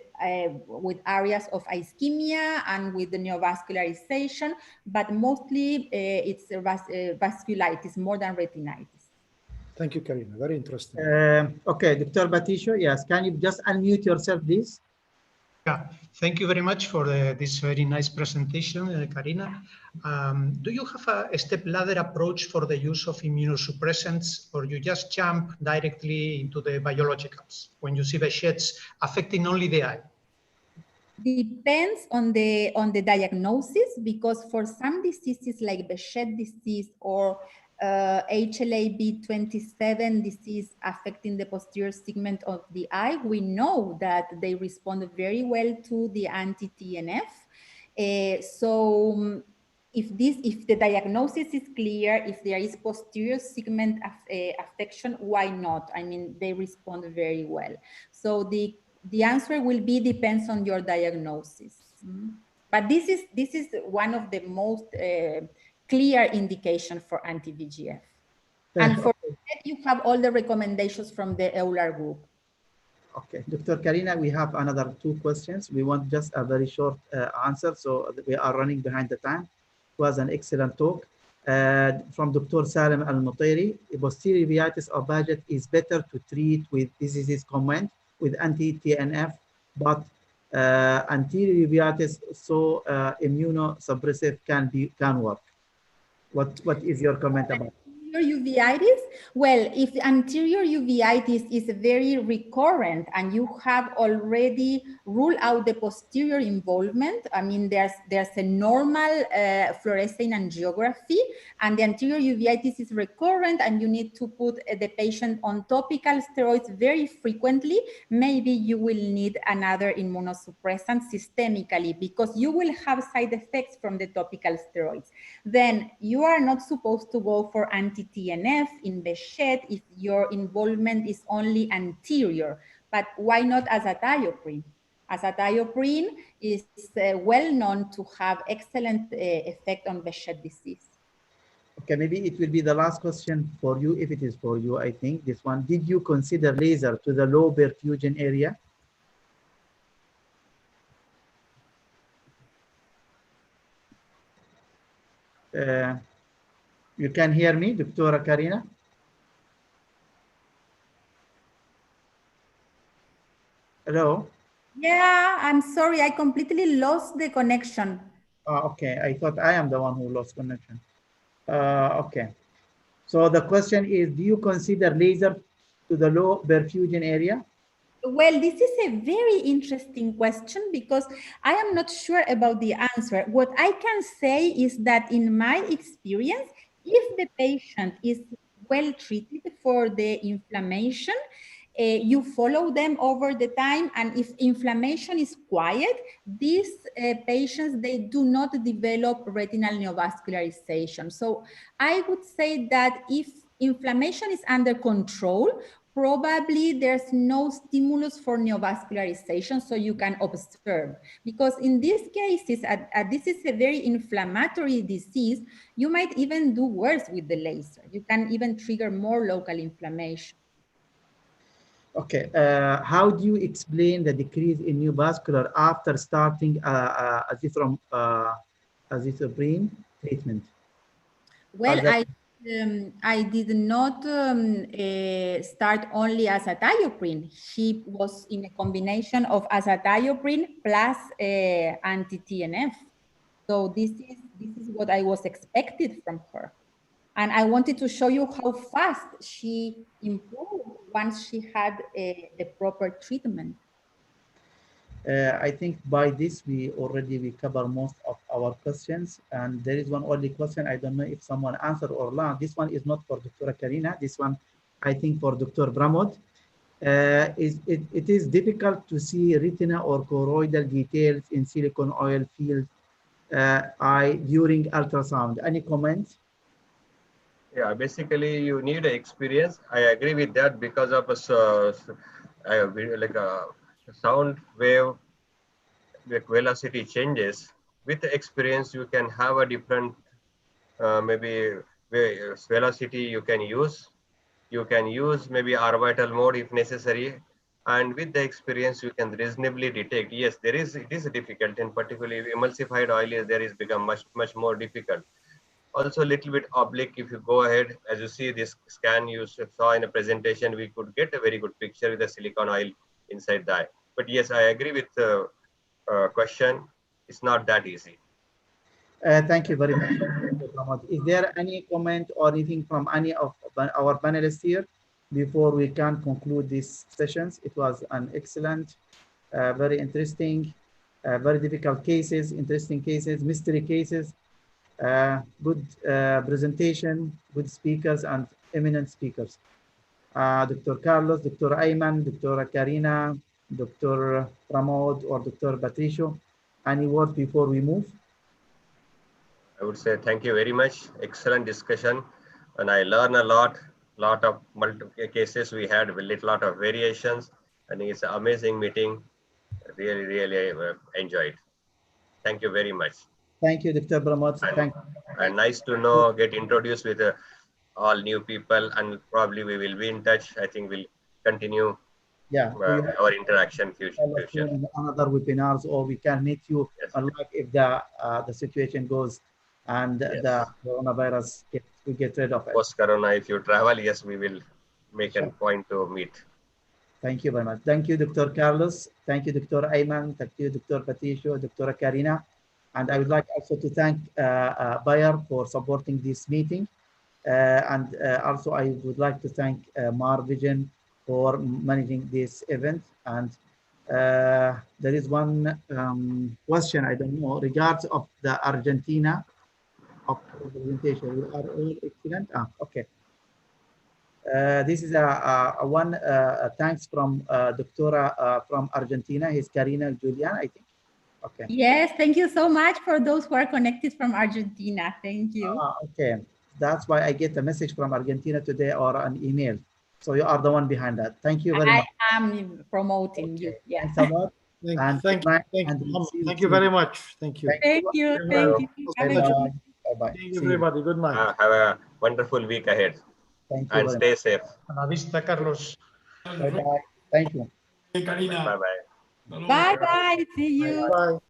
areas of ischemia and with the neovascularization, but mostly it's vasculitis more than retinitis. Thank you, Karina. Very interesting. Okay, Dr. Batisho, yes. Can you just unmute yourself, please? Yeah, thank you very much for this very nice presentation, Karina. Do you have a step ladder approach for the use of immunosuppressants, or you just jump directly into the biologicals when you see Behçet's affecting only the eye? Depends on the diagnosis, because for some diseases like Behçet disease or HLA-B27 disease affecting the posterior segment of the eye, we know that they respond very well to the anti-TNF. So if the diagnosis is clear, if there is posterior segment affection, why not? I mean, they respond very well. So the answer will be depends on your diagnosis. But this is one of the most clear indication for anti-VEGF. And for that, you have all the recommendations from the EULAR group. Okay, Dr. Karina, we have another 2 questions. We want just a very short answer, so we are running behind the time. It was an excellent talk. From Dr. Salim Al-Mutairi, posterior uveitis or Behçet is better to treat with diseases comment with anti-TNF, but anterior uveitis, so immunosuppressive can work. What is your comment about? Anterior uveitis? Well, if anterior uveitis is very recurrent and you have already ruled out the posterior involvement, I mean, there's a normal fluorescein angiography, and the anterior uveitis is recurrent and you need to put the patient on topical steroids very frequently, maybe you will need another immunosuppressant systemically because you will have side effects from the topical steroids. Then you are not supposed to go for anti-TNF in Behçet if your involvement is only anterior, but why not azathioprine? Azathioprine is well known to have excellent effect on Behçet disease. Okay, maybe it will be the last question for you, if it is for you, I think, this one. Did you consider laser to the low perfusion area? You can hear me, Dr. Karina? Hello? Yeah, I'm sorry, I completely lost the connection. Okay, I thought I am the one who lost connection. Okay. So the question is, do you consider laser to the low perfusion area? Well, this is a very interesting question because I am not sure about the answer. What I can say is that in my experience, if the patient is well treated for the inflammation, you follow them over the time, and if inflammation is quiet, these patients, they do not develop retinal neovascularization. So I would say that if inflammation is under control, probably there's no stimulus for neovascularization, so you can observe. Because in these cases, this is a very inflammatory disease, you might even do worse with the laser. You can even trigger more local inflammation. Okay, how do you explain the decrease in neovascular after starting azithromycin treatment? Well, I did not start only azathioprine. She was in a combination of azathioprine plus anti-TNF. So this is what I was expected from her. And I wanted to show you how fast she improved once she had the proper treatment. I think by this we cover most of our questions, and there is one only question. I don't know if someone answered or not. This one is not for Dr. Karina. This one, I think, for Dr. Pramod. It is difficult to see retina or choroidal details in silicone oil field eye during ultrasound. Any comments? Yeah, basically you need experience. I agree with that because of like a sound wave velocity changes. With experience, you can have a different maybe velocity you can use. You can use maybe orbital mode if necessary. And with the experience, you can reasonably detect. Yes, it is difficult, and particularly emulsified oil is become much more difficult. Also a little bit oblique. If you go ahead, as you see this scan you saw in a presentation, we could get a very good picture with the silicone oil inside the eye. But yes, I agree with the question. It's not that easy. Thank you very much, Dr. Pramod. Is there any comment or anything from any of our panelists here before we can conclude these sessions? It was an excellent, very interesting, very difficult cases, interesting cases, mystery cases, good presentation, good speakers and eminent speakers. Dr. Carlos, Dr. Ayman, Dr. Karina, Dr. Pramod, or Dr. Patricio, any words before we move? I would say thank you very much. Excellent discussion. And I learned a lot of multiple cases we had, with a lot of variations. I think it's an amazing meeting. Really enjoyed. Thank you very much. Thank you, Dr. Pramod. Thank you. And nice to get introduced with all new people, and probably we will be in touch. I think we'll continue our interaction future. Another webinars, or we can meet you like if the situation goes and the coronavirus we get rid of it. Post corona, if you travel, yes, we will make a point to meet. Thank you very much. Thank you, Dr. Carlos. Thank you, Dr. Ayman. Thank you, Dr. Patricio, Dr. Karina. And I would like also to thank Bayer for supporting this meeting. And also I would like to thank Mar Vision for managing this event. And there is one question, I don't know, regards of the Argentina of presentation. We are all excellent. Okay. This is one thanks from Doctora from Argentina. He's Karina Julian, I think. Okay. Yes, thank you so much for those who are connected from Argentina. Thank you. Okay. That's why I get a message from Argentina today or an email. So you are the one behind that. Thank you very much. I am promoting you. Yeah. Thanks a lot. Thank you very much. Thank you. Thank you. Thank you. Bye-bye. Thank you, everybody. Good night. Have a wonderful week ahead. Thank you. And stay safe. A la vista, Carlos. Bye-bye. Thank you. Karina. Bye-bye. Bye-bye. See you. Bye.